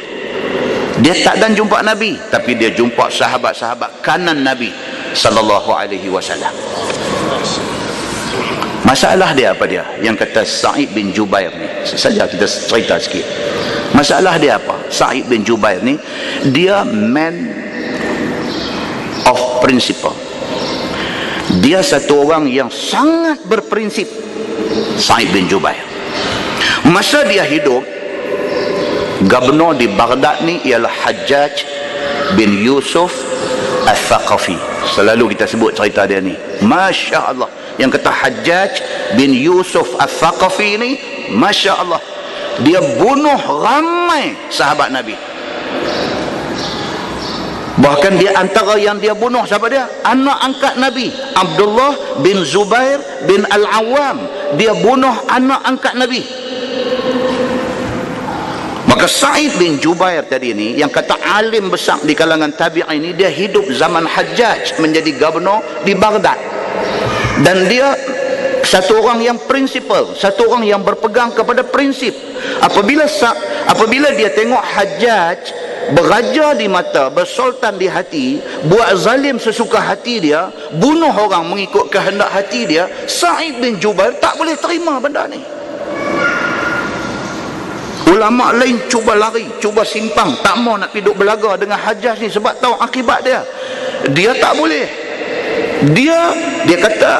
Dia tak dan jumpa Nabi, tapi dia jumpa sahabat-sahabat kanan Nabi sallallahu alaihi wasallam. Masalah dia apa dia? Yang kata Sa'id bin Jubair ni, saja kita cerita sikit. Masalah dia apa? Sa'id bin Jubair ni, dia man of principle. Dia satu orang yang sangat berprinsip. Sa'id bin Jubair. Masa dia hidup, gubernur di Baghdad ni ialah Hajjaj bin Yusuf Al-Thaqafi. Selalu kita sebut cerita dia ni. Masya Allah. Yang kata Hajjaj bin Yusuf Al-Thaqafi ni, Masya Allah, dia bunuh ramai sahabat Nabi. Bahkan dia antara yang dia bunuh siapa dia? Anak angkat Nabi, Abdullah bin Zubair bin Al-Awwam. Dia bunuh anak angkat Nabi. Maka Sa'id bin Jubair tadi ni, yang kata alim besar di kalangan tabi'in ini, dia hidup zaman Hajjaj menjadi gubernur di Baghdad. Dan dia satu orang yang prinsipal, satu orang yang berpegang kepada prinsip. apabila dia tengok Hajjaj beraja di mata, bersultan di hati, buat zalim sesuka hati dia, bunuh orang mengikut kehendak hati dia, Sa'id bin Jubair tak boleh terima benda ni. Ulama lain cuba lari, cuba simpang, tak mau nak duduk belaga dengan Hajjaj ni sebab tahu akibat dia. Dia tak boleh. Dia kata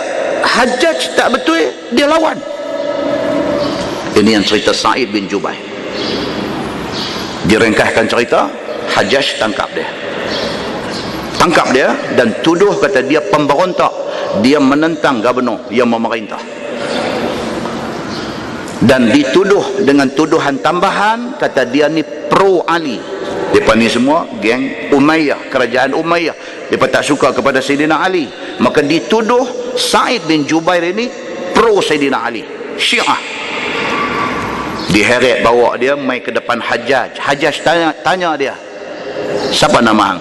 Hajjaj tak betul, dia lawan. Ini yang cerita Sa'id bin Jubair. Direngkahkan cerita, Hajjaj tangkap dia dan tuduh kata dia pemberontak, dia menentang gubernur yang memerintah, dan dituduh dengan tuduhan tambahan kata dia ni pro Ali. Mereka ni semua geng Umayyah, kerajaan Umayyah, mereka tak suka kepada Sayyidina Ali, maka dituduh Sa'id bin Jubair ini pro Sayyidina Ali, Syiah. Diheret bawa dia mai ke depan Hajjaj. Hajjaj tanya dia, siapa nama hang?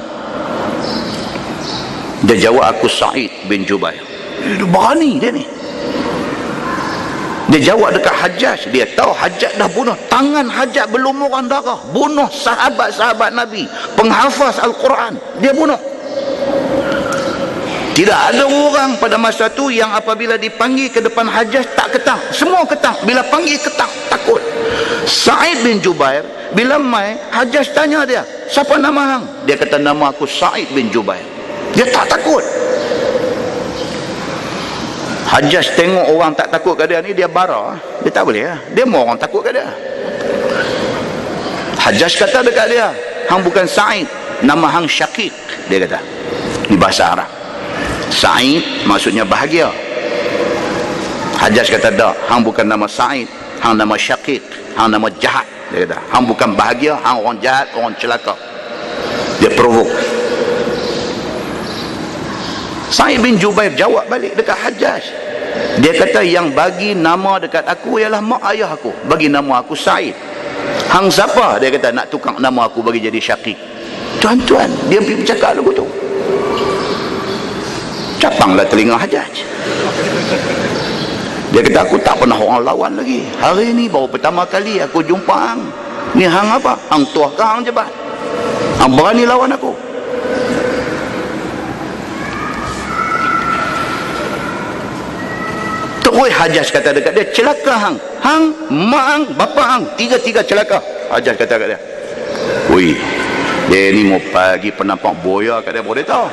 Dia jawab, aku Sa'id bin Jubair. Dia berani dia ni. Dia jawab dekat Hajjaj. Dia tahu Hajjaj dah bunuh, tangan Hajjaj berlumuran darah, bunuh sahabat-sahabat Nabi, penghafaz Al-Quran, dia bunuh. Tidak ada orang pada masa tu yang apabila dipanggil ke depan Hajjaj tak ketang. Semua ketang. Bila panggil ketang, takut. Sa'id bin Jubair bila mai, Hajjaj tanya dia, siapa nama hang? Dia kata, nama aku Sa'id bin Jubair. Dia tak takut. Hajjaj tengok orang tak takut ke dia ni, dia bara. Dia tak boleh lah. Dia mau orang takut ke dia. Hajjaj kata dekat dia, hang bukan Sa'id, nama hang Syakik. Dia kata, ni bahasa Arab. Sa'id maksudnya bahagia. Hajjaj kata, dah, hang bukan nama Sa'id, hang nama Syakik, hang nama jahat. Dia kata, hang bukan bahagia, hang orang jahat, orang celaka. Dia provok. Sa'id bin Jubair jawab balik dekat Hajjaj. Dia kata, yang bagi nama dekat aku ialah mak ayah aku, bagi nama aku Sa'id. Hang siapa? Dia kata, nak tukar nama aku bagi jadi Syakik. Tuan-tuan, dia pergi bercakap lagu tu. Capanglah telinga Hajjaj. Dia kata, aku tak pernah orang lawan lagi. Hari ni baru pertama kali aku jumpa hang. Ni hang apa? Hang tuah ke hang jebat? Hang berani lawan aku? Terus Hajjaj kata dekat dia, celaka hang. Hang, mak hang, bapa hang, tiga-tiga celaka. Hajjaj kata kat dia, ui, dia ni mau pagi penampak boya kat dia, boleh tahu.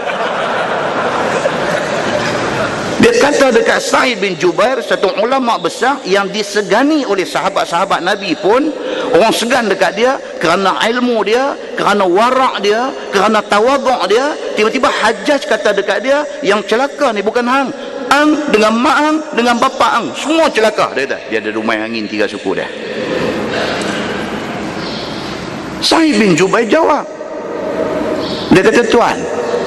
Dia kata dekat Sa'id bin Jubair, satu ulama besar yang disegani oleh sahabat-sahabat Nabi pun, orang segan dekat dia kerana ilmu dia, kerana warak dia, kerana tawaduk dia. Tiba-tiba Hajjaj kata dekat dia, yang celaka ni bukan hang, hang dengan mak hang, dengan bapa hang, semua celaka. Dia kata, dia ada rumah angin 3 suku dia. Sa'id bin Jubair jawab. Dia kata, tuan,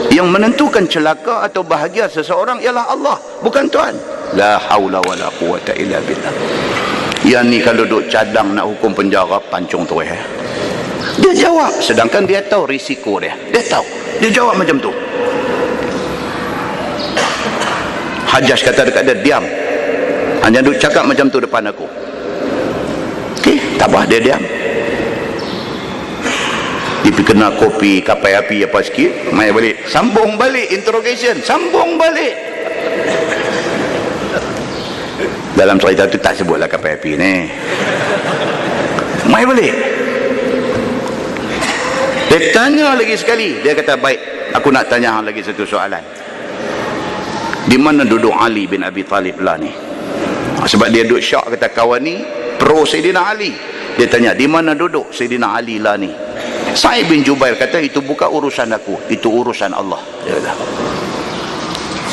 yang menentukan celaka atau bahagia seseorang ialah Allah, bukan tuan. La haula wala quwata illa billah. Yang ni kalau duk cadang nak hukum penjara, pancung tu Dia jawab, sedangkan dia tahu risiko dia. Dia tahu. Dia jawab macam tu. Hajjaj kata dekat dia, diam. Hanya duk cakap macam tu depan aku. Okey, tak apa, dia diam. Dia kena kopi, kapai api apa sikit, mai balik, sambung balik interrogation, sambung balik. Dalam cerita tu tak sebutlah kapai api ni. Mai balik. Dia tanya lagi sekali. Dia kata, baik, aku nak tanya hang lagi satu soalan. Di mana duduk Ali bin Abi Talib lah ni? Sebab dia duduk syak kata kawan ni pro Sayyidina Ali. Dia tanya, di mana duduk Sayyidina Ali lah ni? Sa'id bin Jubair kata, itu bukan urusan aku, itu urusan Allah. Dia kata.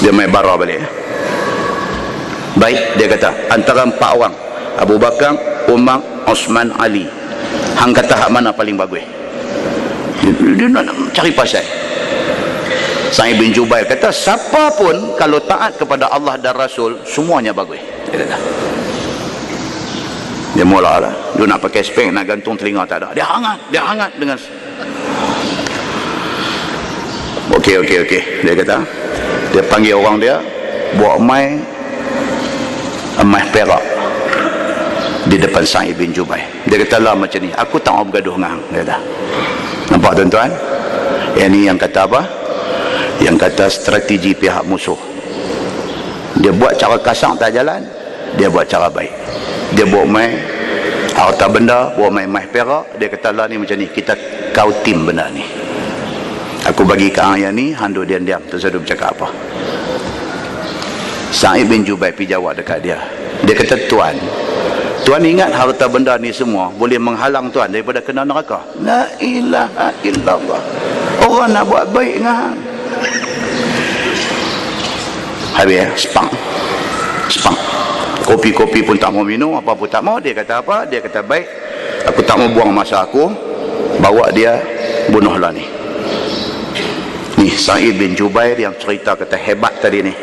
Dia main bara balik. Baik, dia kata, antara 4 orang, Abu Bakar, Umar, Osman, Ali, hang kata hak mana paling bagus? Dia nak cari pasal. Sa'id bin Jubair kata, siapa pun kalau taat kepada Allah dan Rasul, semuanya bagus. Dia kata. Dia mula lah, dia nak pakai spek, nak gantung telinga, tak ada. Dia hangat dengan okey. Dia kata, dia panggil orang dia, buat emas perak di depan Sa'id bin Jubair. Dia kata lah macam ni, aku tak mau bergaduh dengan hang. Dia kata. Nampak tuan-tuan? Yang ni yang kata apa? Yang kata strategi pihak musuh. Dia buat cara kasar tak jalan, dia buat cara baik. Dia buat main harta benda, buat main perak. Dia kata lah ni macam ni, kita kau tim benda ni. Aku bagi ke hang yang ni, hang duk diam-diam, tak usah bercakap apa. Sa'id bin Jubair pergi jawab dekat dia. Dia kata, Tuan ingat harta benda ni semua boleh menghalang Tuan daripada kena neraka? La ilaha illallah. Orang nak buat baik dengan hang. Habis spang. Kopi-kopi pun tak mau minum, apa pun tak mau. Dia kata apa? Dia kata, baik, aku tak mau buang masa aku, bawa dia bunuhlah ni. Ni Sa'id bin Jubair yang cerita kata hebat tadi ni.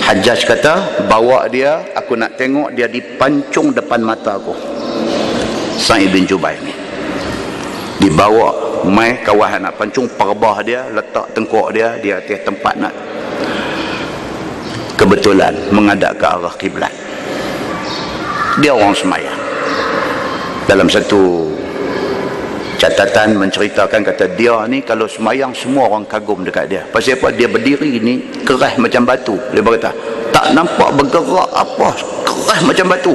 Hajjaj kata, bawa dia, aku nak tengok dia dipancung depan mata aku. Sa'id bin Jubair ni dibawa mai kawan nak pancung, perbah dia, letak tengkuk dia di atas tempat nak, kebetulan menghadap ke arah kiblat. Dia orang semayang. Dalam satu catatan menceritakan, kata dia ni kalau semayang semua orang kagum dekat dia. Pasal apa? Dia berdiri ni keras macam batu. Dia berkata tak nampak bergerak apa, keras macam batu.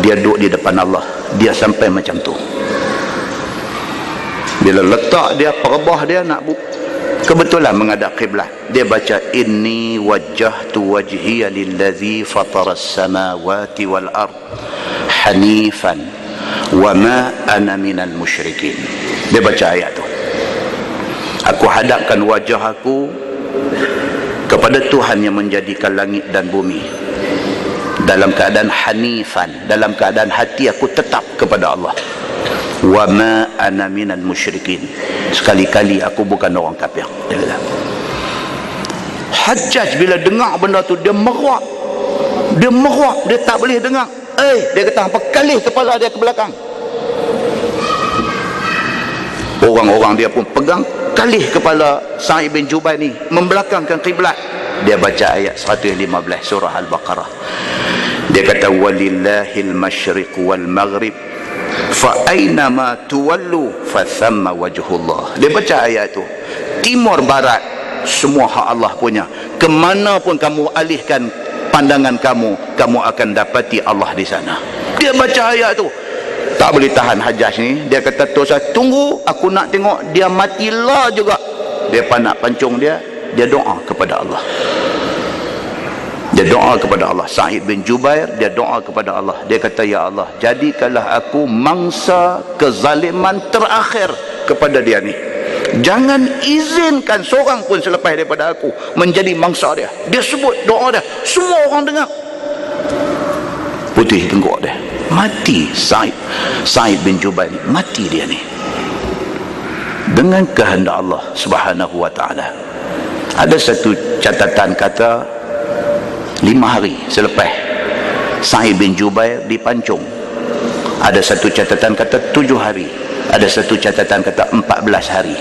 Dia duduk di depan Allah, dia sampai macam tu. Bila letak dia perbah dia nak kebetulan menghadap kiblat, dia baca inni wajjahtu wajhiya lillazi fataras samawati wal ard hanifan wa ma ana minal musyrikin. Dia baca ayat tu, aku hadapkan wajah aku kepada Tuhan yang menjadikan langit dan bumi dalam keadaan hanifan, dalam keadaan hati aku tetap kepada Allah. Wa ma ana minal musyrikin, sekali-kali aku bukan orang kafir. Dia kata. Hajjaj bila dengar benda tu dia meruak, dia tak boleh dengar. Dia kata apa kali kepala dia ke belakang. Orang-orang dia pun pegang kalih kepala Sa'id bin Jubair ni, membelakangkan kiblat. Dia baca ayat 115 surah Al-Baqarah. Dia kata walillahil masyriq wal maghrib fa aina ma tuwallu fa thamma wajhullah. Dia baca ayat tu, timur barat semua hak Allah punya, kemana pun kamu alihkan pandangan kamu, kamu akan dapati Allah di sana. Dia baca ayat tu, tak boleh tahan Hajjaj ni. Dia kata tunggu, aku nak tengok dia matilah juga. Dia nak pancung dia doa kepada Allah. Dia doa kepada Allah. Sa'id bin Jubair dia doa kepada Allah. Dia kata, ya Allah, jadikanlah aku mangsa kezaliman terakhir kepada dia ni. Jangan izinkan seorang pun selepas daripada aku menjadi mangsa dia. Dia sebut doa dia, semua orang dengar. Putih tengok dia, mati. Sa'id bin Jubair ni mati dia ni dengan kehendak Allah Subhanahu wa ta'ala. Ada satu catatan kata 5 hari selepas Sa'id bin Jubair dipancung. Ada satu catatan kata 7 hari. Ada satu catatan kata 14 hari.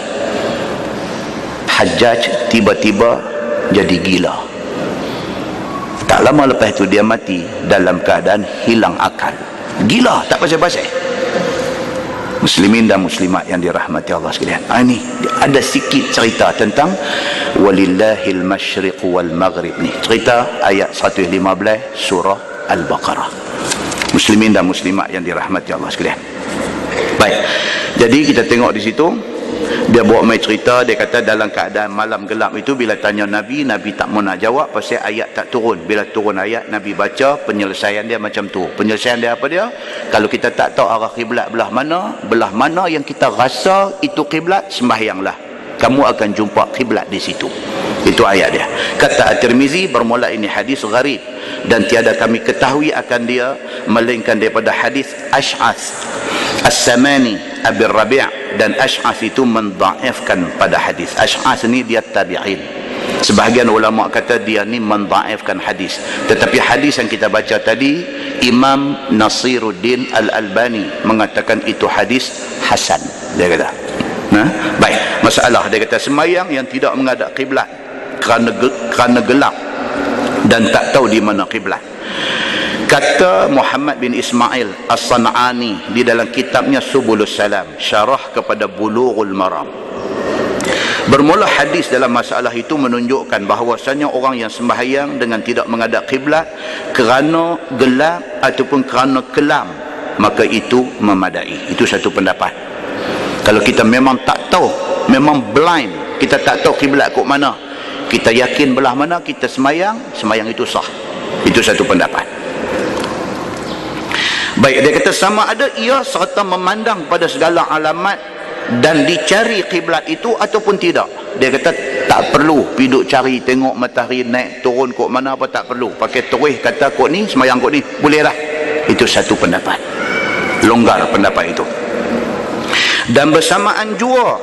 Hajjaj tiba-tiba jadi gila. Tak lama lepas itu dia mati dalam keadaan hilang akal. Gila, tak pasal-pasal. Muslimin dan muslimat yang dirahmati Allah sekalian. Ini ada sikit cerita tentang walillahil masyriq wal maghrib ni. Cerita ayat 115 surah Al-Baqarah. Muslimin dan muslimat yang dirahmati Allah sekalian. Baik. Jadi kita tengok di situ dia buat mai cerita. Dia kata dalam keadaan malam gelap itu bila tanya Nabi tak mau nak jawab pasal ayat tak turun. Bila turun ayat, Nabi baca, penyelesaian dia macam tu. Penyelesaian dia apa dia? Kalau kita tak tahu arah kiblat belah mana yang kita rasa itu kiblat, sembahyanglah, kamu akan jumpa kiblat di situ. Itu ayat dia. Kata At-Tirmizi, bermula ini hadis gharib dan tiada kami ketahui akan dia melainkan daripada hadis Ash'ath As-Samani Abi Rabi' dan Ash'ath itu mendhaifkan pada hadis. Ash'ath ni dia tabi'in. Sebahagian ulama kata dia ni mendhaifkan hadis. Tetapi hadis yang kita baca tadi, Imam Nasiruddin Al-Albani mengatakan itu hadis hasan. Dia kata. Baik, masalah dia kata semayang yang tidak menghadap kiblat kerana gelap dan tak tahu di mana kiblat. Kata Muhammad bin Ismail As-San'ani di dalam kitabnya Subulus Salam, syarah kepada Bulughul Maram, bermula hadis dalam masalah itu menunjukkan bahawasanya orang yang sembahyang dengan tidak menghadap kiblat kerana gelap ataupun kerana kelam, maka itu memadai. Itu satu pendapat. Kalau kita memang tak tahu, memang blind, kita tak tahu kiblat kok mana, kita yakin belah mana kita sembahyang, sembahyang itu sah. Itu satu pendapat. Baik, dia kata sama ada ia serta memandang pada segala alamat dan dicari kiblat itu ataupun tidak. Dia kata tak perlu piduk cari tengok matahari naik turun kok mana, apa tak perlu. Pakai terus kata kok ni semayang kok ni, boleh dah. Itu satu pendapat. Longgar pendapat itu. Dan bersamaan juga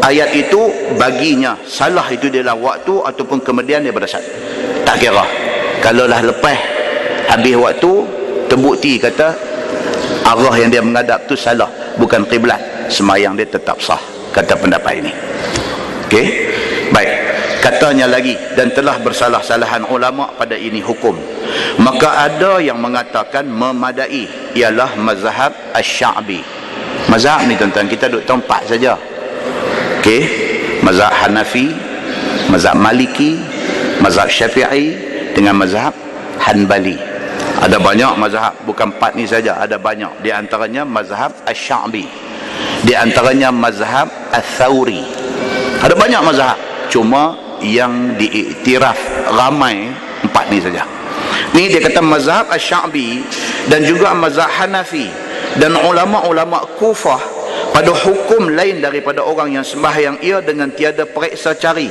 ayat itu baginya salah itu dia dalam waktu ataupun kemudian dia pada saat. Tak kira. Kalau lah lepas habis waktu terbukti kata arah yang dia menghadap tu salah, bukan kiblat, semayang dia tetap sah, kata pendapat ini. Okey, baik. Katanya lagi, dan telah bersalah-salahan ulama pada ini hukum. Maka ada yang mengatakan memadai, ialah mazhab Asy-Sya'bi. Mazhab ni tuan-tuan, kita duduk tempat saja. Okey, mazhab Hanafi, mazhab Maliki, mazhab Syafi'i dengan mazhab Hanbali. Ada banyak mazhab, bukan 4 ni saja, ada banyak. Di antaranya mazhab Asy-Sya'bi, di antaranya mazhab Ats-Tsauri. Ada banyak mazhab, cuma yang diiktiraf ramai 4 ni saja. Ni dia kata mazhab Asy-Sya'bi dan juga mazhab Hanafi dan ulama-ulama Kufah pada hukum lain daripada orang yang sembahyang ia dengan tiada periksa cari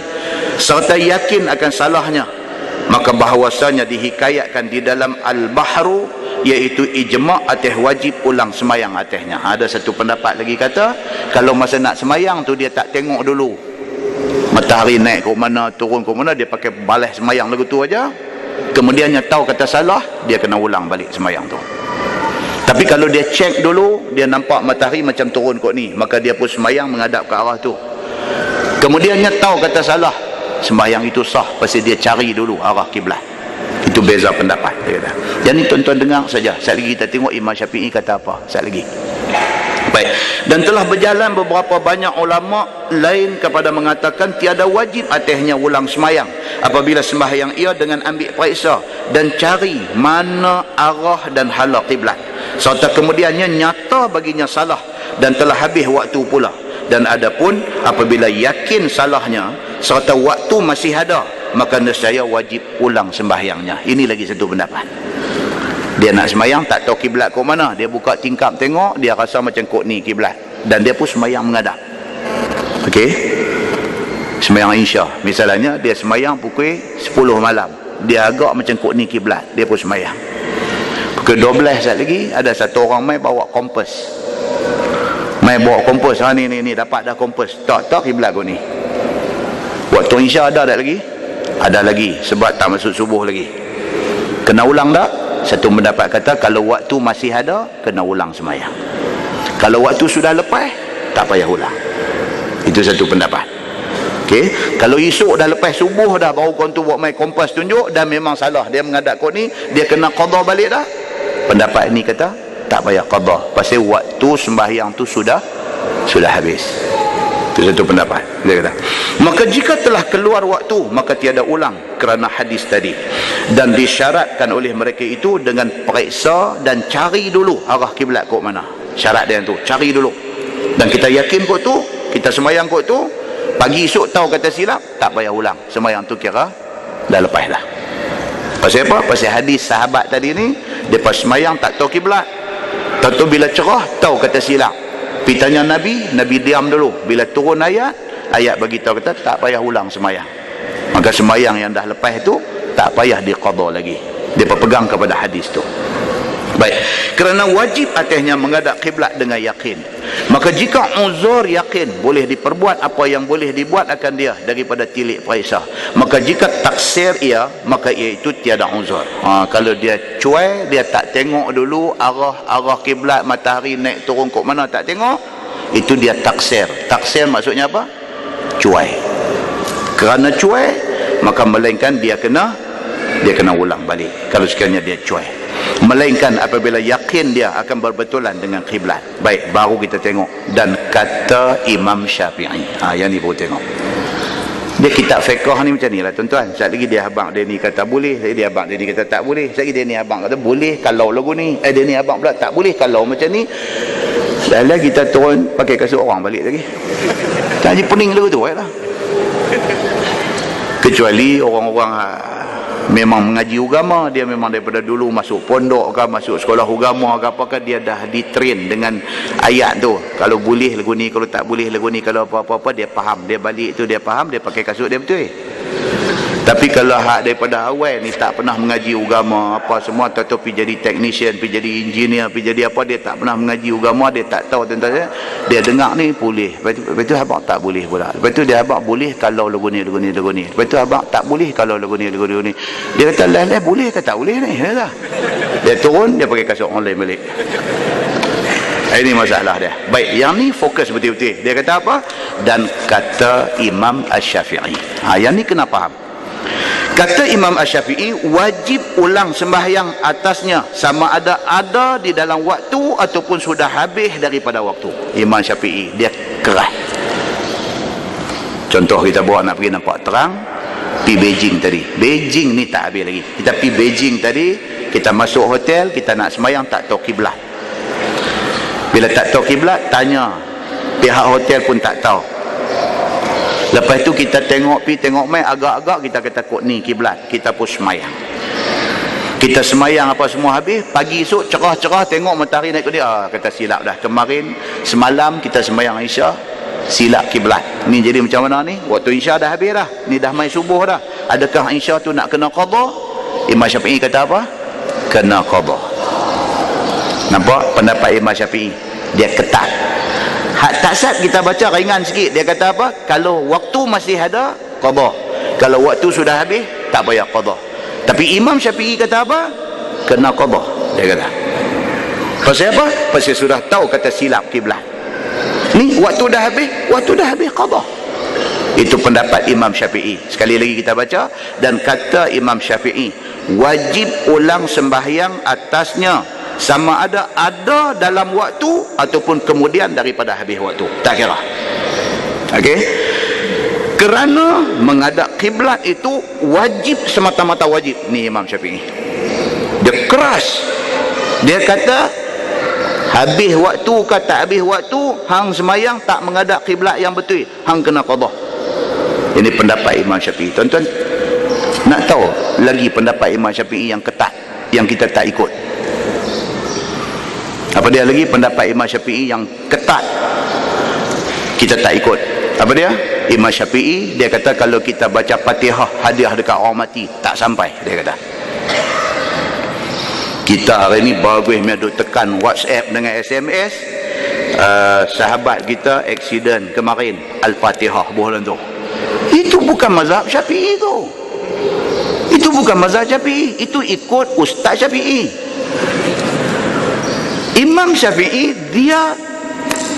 serta yakin akan salahnya, maka bahawasanya dihikayatkan di dalam Al-Bahru, iaitu ijma' atas wajib ulang semayang atasnya. Ada satu pendapat lagi kata kalau masa nak semayang tu dia tak tengok dulu matahari naik ke mana turun ke mana, dia pakai balas semayang lagu tu aja, kemudiannya tahu kata salah, dia kena ulang balik semayang tu. Tapi kalau dia cek dulu, dia nampak matahari macam turun kot ni, maka dia pun semayang menghadap ke arah tu, kemudiannya tahu kata salah, sembahyang itu sah, pasal dia cari dulu arah kiblat. Itu beza pendapat dia kata. Jadi tuan-tuan dengar saja, sekali lagi kita tengok Imam Syafi'i kata apa sekali lagi. Baik, dan telah berjalan beberapa banyak ulama lain kepada mengatakan tiada wajib atasnya ulang sembahyang apabila sembahyang ia dengan ambil periksa dan cari mana arah dan hala kiblat, serta kemudiannya nyata baginya salah dan telah habis waktu pula. Dan adapun apabila yakin salahnya serta waktu masih ada, maka nescaya wajib ulang sembahyangnya. Ini lagi satu pendapat. Dia nak sembahyang tak tahu kiblat ke mana, dia buka tingkap tengok, dia rasa macam kok ni kiblat, dan dia pun sembahyang menghadap. Okey, sembahyang Isya misalnya, dia sembahyang pukul 10 malam, dia agak macam kok ni kiblat, dia pun sembahyang. Pukul 12 saat lagi ada satu orang mai bawa kompas, mai bawa kompas, ha ni dapat dah kompas, tak kiblat kau ni. Waktu Isya ada tak lagi? Ada lagi, sebab tak masuk subuh lagi. Kena ulang tak? Satu pendapat kata kalau waktu masih ada, kena ulang sembahyang. Kalau waktu sudah lepas, tak payah ulang. Itu satu pendapat. Okey, kalau esok dah lepas subuh dah, baru kau tu buat mai kompas tunjuk dan memang salah, dia menghadap kau ni, dia kena qada balik dah. Pendapat ini kata tak payah qada, pasal waktu sembahyang tu sudah habis. Itu satu pendapat dia kata. Maka jika telah keluar waktu, maka tiada ulang kerana hadis tadi, dan disyaratkan oleh mereka itu dengan periksa dan cari dulu arah kiblat kok mana. Syarat dia tu, cari dulu, dan kita yakin kok tu, kita sembahyang kok tu, pagi esok tahu kata silap, tak payah ulang sembahyang tu, kira dah lepas dah. Pasal apa? Pasal hadis sahabat tadi ni, dia pas sembahyang tak tahu kiblat, tentu bila cerah tahu kata silap, pitanya Nabi diam dulu, bila turun ayat bagi tahu kata tak payah ulang sembahyang. Maka sembahyang yang dah lepas itu tak payah diqada lagi, dia berpegang kepada hadis tu. Baik, kerana wajib atasnya menghadap kiblat dengan yakin. Maka jika uzur yakin, boleh diperbuat apa yang boleh dibuat akan dia daripada tilik periksa. Maka jika taksir ia, maka ia itu tiada uzur. Kalau dia cuai, dia tak tengok dulu arah kiblat, matahari naik turun kok mana, tak tengok, itu dia taksir. Taksir maksudnya apa? Cuai. Kerana cuai, maka melainkan dia kena ulang balik kalau sekiranya dia cuai. melainkan apabila yakin dia akan berbetulan dengan kiblat. Baik, baru kita tengok dan kata Imam Syafi'i. Yang ni baru tengok. Dia kitab fiqh ni macam ni lah tuan-tuan. Sekejap lagi dia abang dia ni kata boleh, sekejap dia abang dia ni kata tak boleh, sekejap lagi dia ni abang kata boleh kalau lagu ni, dia ni abang pula tak boleh kalau macam ni. Dah kita turun pakai kasut orang balik lagi. Tak jadi pening lagu tu lah. Kecuali orang-orang memang mengaji agama, dia memang daripada dulu masuk pondok ke, masuk sekolah agama ke apakah, dia dah ditrain dengan ayat tu. Kalau boleh lagu ni, kalau tak boleh lagu ni, kalau apa-apa dia faham, dia balik tu dia faham, dia pakai kasut dia betul. Tapi kalau hak daripada awal ni tak pernah mengaji agama apa semua, atau pergi jadi technician, pergi jadi engineer, pergi jadi apa, dia tak pernah mengaji agama, dia tak tahu tentang dia dengar ni boleh, lepas tu abang tak boleh pula, lepas tu dia abang boleh kalau lagu ni, lepas tu abang tak boleh kalau lagu ni. Dia kata lah boleh ke tak boleh ni, dia turun, dia pakai kasut online balik. Ini masalah dia. Baik, yang ni fokus betul-betul. Dia kata apa? Dan kata Imam Asy-Syafi'i. Yang ni kena faham. Kata Imam Asy-Syafi'i, wajib ulang sembahyang atasnya sama ada di dalam waktu ataupun sudah habis daripada waktu. Imam Syafi'i dia keras. Contoh kita bawa nak pergi nampak terang, pergi Beijing tadi. Beijing ni tak habis lagi. Kita pergi Beijing tadi, kita masuk hotel, kita nak sembahyang tak tahu kiblat. Bila tak tahu kiblat, tanya pihak hotel pun tak tahu. Lepas tu kita tengok mai agak-agak, kita kata kok ni kiblat, kita pun semayang. Kita semayang apa semua habis, pagi esok cerah-cerah tengok matahari naik ke dia, kata silap dah. Kemarin semalam kita semayang Isya, silap kiblat. Ni jadi macam mana ni? Waktu Isya dah habis dah. Ni dah mai subuh dah. Adakah Isya tu nak kena qada? Imam Syafi'i kata apa? Kena qada. Nampak pendapat Imam Syafi'i? Dia ketat. Hak taksat kita baca ringan sikit. Dia kata apa? Kalau waktu masih ada, qada. Kalau waktu sudah habis, tak payah qada. Tapi Imam Syafi'i kata apa? Kena qada. Dia kata. Pasal apa? Pasal sudah tahu kata silap kiblat. Ni waktu dah habis qada. Itu pendapat Imam Syafi'i. Sekali lagi kita baca, dan kata Imam Syafi'i, wajib ulang sembahyang atasnya sama ada dalam waktu ataupun kemudian daripada habis waktu, tak kira. Okey, kerana menghadap kiblat itu wajib, semata-mata wajib. Ni Imam Syafi'i dia keras. Dia kata habis waktu ke tak habis waktu, hang semayang tak menghadap kiblat yang betul, hang kena qada. Ini pendapat Imam Syafi'i. Tuan-tuan nak tahu lagi pendapat Imam Syafi'i yang ketat, yang kita tak ikut? Apa dia lagi pendapat Imam Syafi'i yang ketat kita tak ikut? Apa dia? Imam Syafi'i dia kata kalau kita baca Fatihah hadiah dekat orang mati tak sampai, dia kata. Kita hari ni bagus duk tekan WhatsApp dengan SMS. Sahabat kita aksiden kemarin, Al-Fatihah bulan tu. Itu bukan mazhab Syafi'i tu. Itu bukan mazhab Syafi'i, itu ikut Ustaz Syafi'i. Imam Syafi'i dia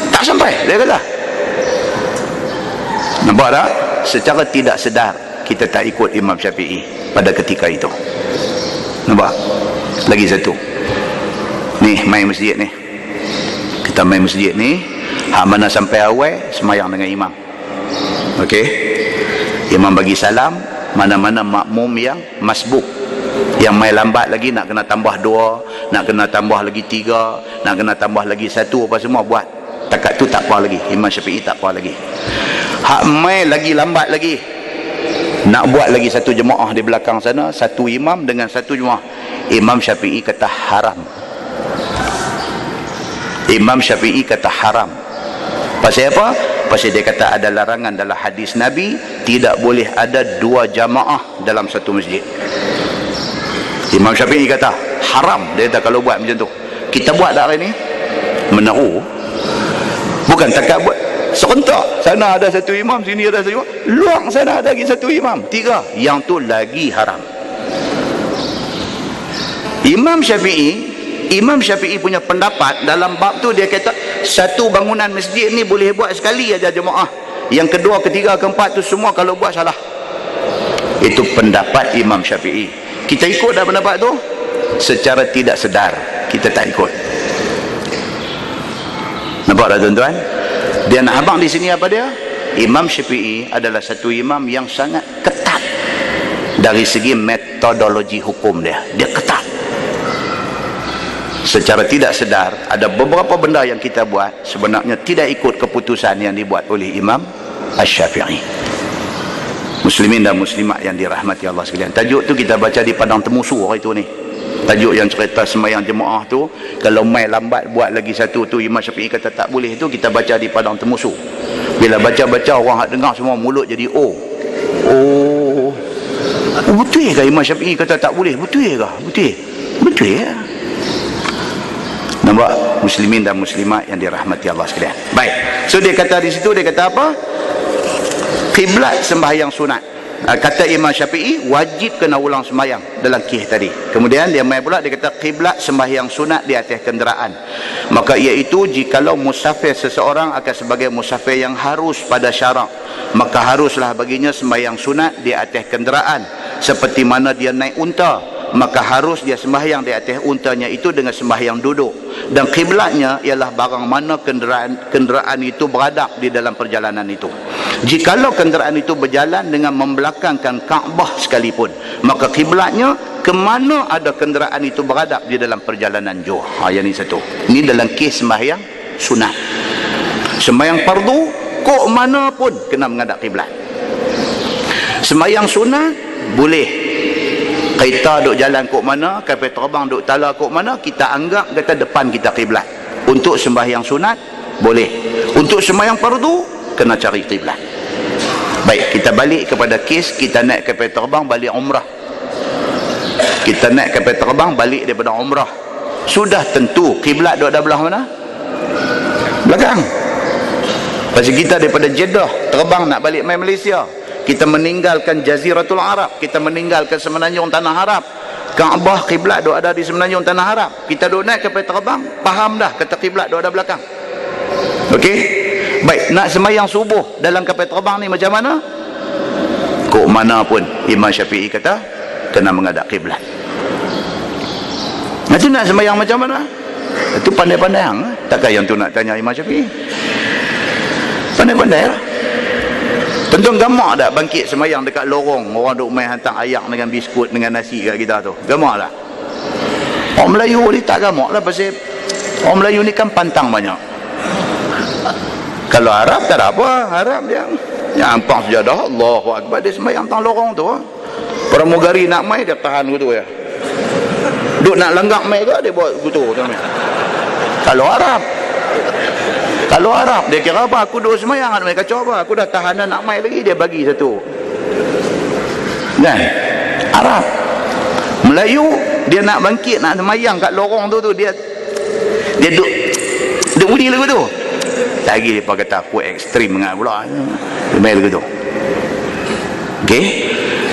tak sampai, dia kata. Nampak tak? Secara tidak sedar kita tak ikut Imam Syafi'i pada ketika itu. Nampak? Lagi satu. Ni main masjid ni. Kita main masjid ni, hak mana sampai awal semayang dengan imam. Okey. Imam bagi salam, mana-mana makmum yang masbuk, yang main lambat lagi nak kena tambah 2, nak kena tambah lagi 3, nak kena tambah lagi 1, apa semua buat. Takat tu tak apa lagi. Imam Syafi'i tak apa lagi. Hak main lagi lambat lagi, nak buat lagi satu jemaah di belakang sana, satu imam dengan satu jemaah. Imam Syafi'i kata haram. Imam Syafi'i kata haram. Pasal apa? Pasal dia kata ada larangan dalam hadis Nabi, tidak boleh ada 2 jamaah dalam satu masjid. Imam Syafi'i kata haram. Dia kata kalau buat macam tu. Kita buat tak hari ni? Menaruh. Bukan takat buat serentak. Sana ada satu imam, sini ada satu imam, luang sana ada lagi satu imam, 3. Yang tu lagi haram. Imam Syafi'i punya pendapat dalam bab tu, dia kata satu bangunan masjid ni boleh buat sekali aja jemaah. Yang kedua, ketiga, keempat tu semua kalau buat salah. Itu pendapat Imam Syafi'i. Kita ikut dah pendapat tu? secara tidak sedar kita tak ikut. Nampak tak tuan-tuan? Dan abang di sini apa dia? Imam Syafi'i adalah satu imam yang sangat ketat dari segi metodologi hukum dia. Dia ketat. Secara tidak sedar ada beberapa benda yang kita buat sebenarnya tidak ikut keputusan yang dibuat oleh Imam Asy-Syafi'i. Muslimin dan muslimat yang dirahmati Allah sekalian, tajuk tu kita baca di Padang Temusu hari tu ni. Tajuk yang cerita sembahyang jemaah tu, kalau mai lambat buat lagi satu tu Imam Syafi'i kata tak boleh, tu kita baca di Padang Temusu. Bila baca-baca orang hak dengar semua mulut jadi oh betul ke Imam Syafi'i kata tak boleh? Betul ke? Betul ya. Nampak muslimin dan muslimat yang dirahmati Allah sekalian. Baik. So dia kata di situ, dia kata apa? Kiblat sembahyang sunat. Kata Imam Syafi'i wajib kena ulang sembahyang dalam kisah tadi. Kemudian dia mai pula dia kata kiblat sembahyang sunat di atas kenderaan. Maka iaitu jikalau musafir seseorang akan sebagai musafir yang harus pada syarak, maka haruslah baginya sembahyang sunat di atas kenderaan. Seperti mana dia naik unta, maka harus dia sembahyang di atas untanya itu dengan sembahyang duduk. Dan kiblatnya ialah barang mana kenderaan itu beradab di dalam perjalanan itu. Jikalau kenderaan itu berjalan dengan membelakangkan Kaabah sekalipun, maka kiblatnya ke mana ada kenderaan itu beradab di dalam perjalanan jauh. Yang ini satu. Ini dalam kes sembahyang sunat. Sembahyang fardu kok mana pun kena menghadap kiblat. Sembahyang sunat boleh. Kereta duk jalan kok mana, kapal terbang duk tala kok mana, kita anggap kata depan kita kiblat. Untuk sembahyang sunat boleh. Untuk sembahyang fardu kena cari kiblat. Baik, kita balik kepada kes kita naik kapal terbang balik umrah. Kita naik kapal terbang balik daripada umrah. Sudah tentu kiblat duk ada belah mana? Belakang. Pasal kita daripada Jeddah terbang nak balik mai Malaysia. Kita meninggalkan Jaziratul Arab, kita meninggalkan semenanjung tanah Arab. Kaabah kiblat duk ada di semenanjung tanah Arab. Kita duk naik kapal terbang, faham dah kata kiblat duk ada belakang. Okey? Baik, nak sembahyang subuh dalam kapal terbang ni macam mana? Kok mana pun Imam Syafi'i kata kena menghadap kiblat. Nanti nak sembahyang macam mana? Itu pandai-pandai hang. Takkan yang tu nak tanya Imam Syafi'i. Pandai-pandai lah. Tuan-tuan gamak tak bangkit sembahyang dekat lorong, orang duk main hantar ayak dengan biskut dengan nasi kat kita tu? Gamak tak? Orang Melayu ni tak gamak lah, pasal orang Melayu ni kan pantang banyak. Kalau Arab tak ada apa, Arab yang ampang sejadah, Allahu Akbar, dia sembahyang tang lorong tu. Pramugari nak mai dia tahan gitu ya. Duk nak lenggak mai ke dia buat gitu tu. Kalau Arab dia kira apa, aku duduk sembahyang mereka coba, aku dah tahanan nak mai lagi, dia bagi satu. Kan? Arab. Melayu dia nak bangkit nak sembahyang kat lorong tu dia duk bunyi lagu tu. Lagi dia kata aku ekstrim sangat pula. Dia main lagu tu. Okey.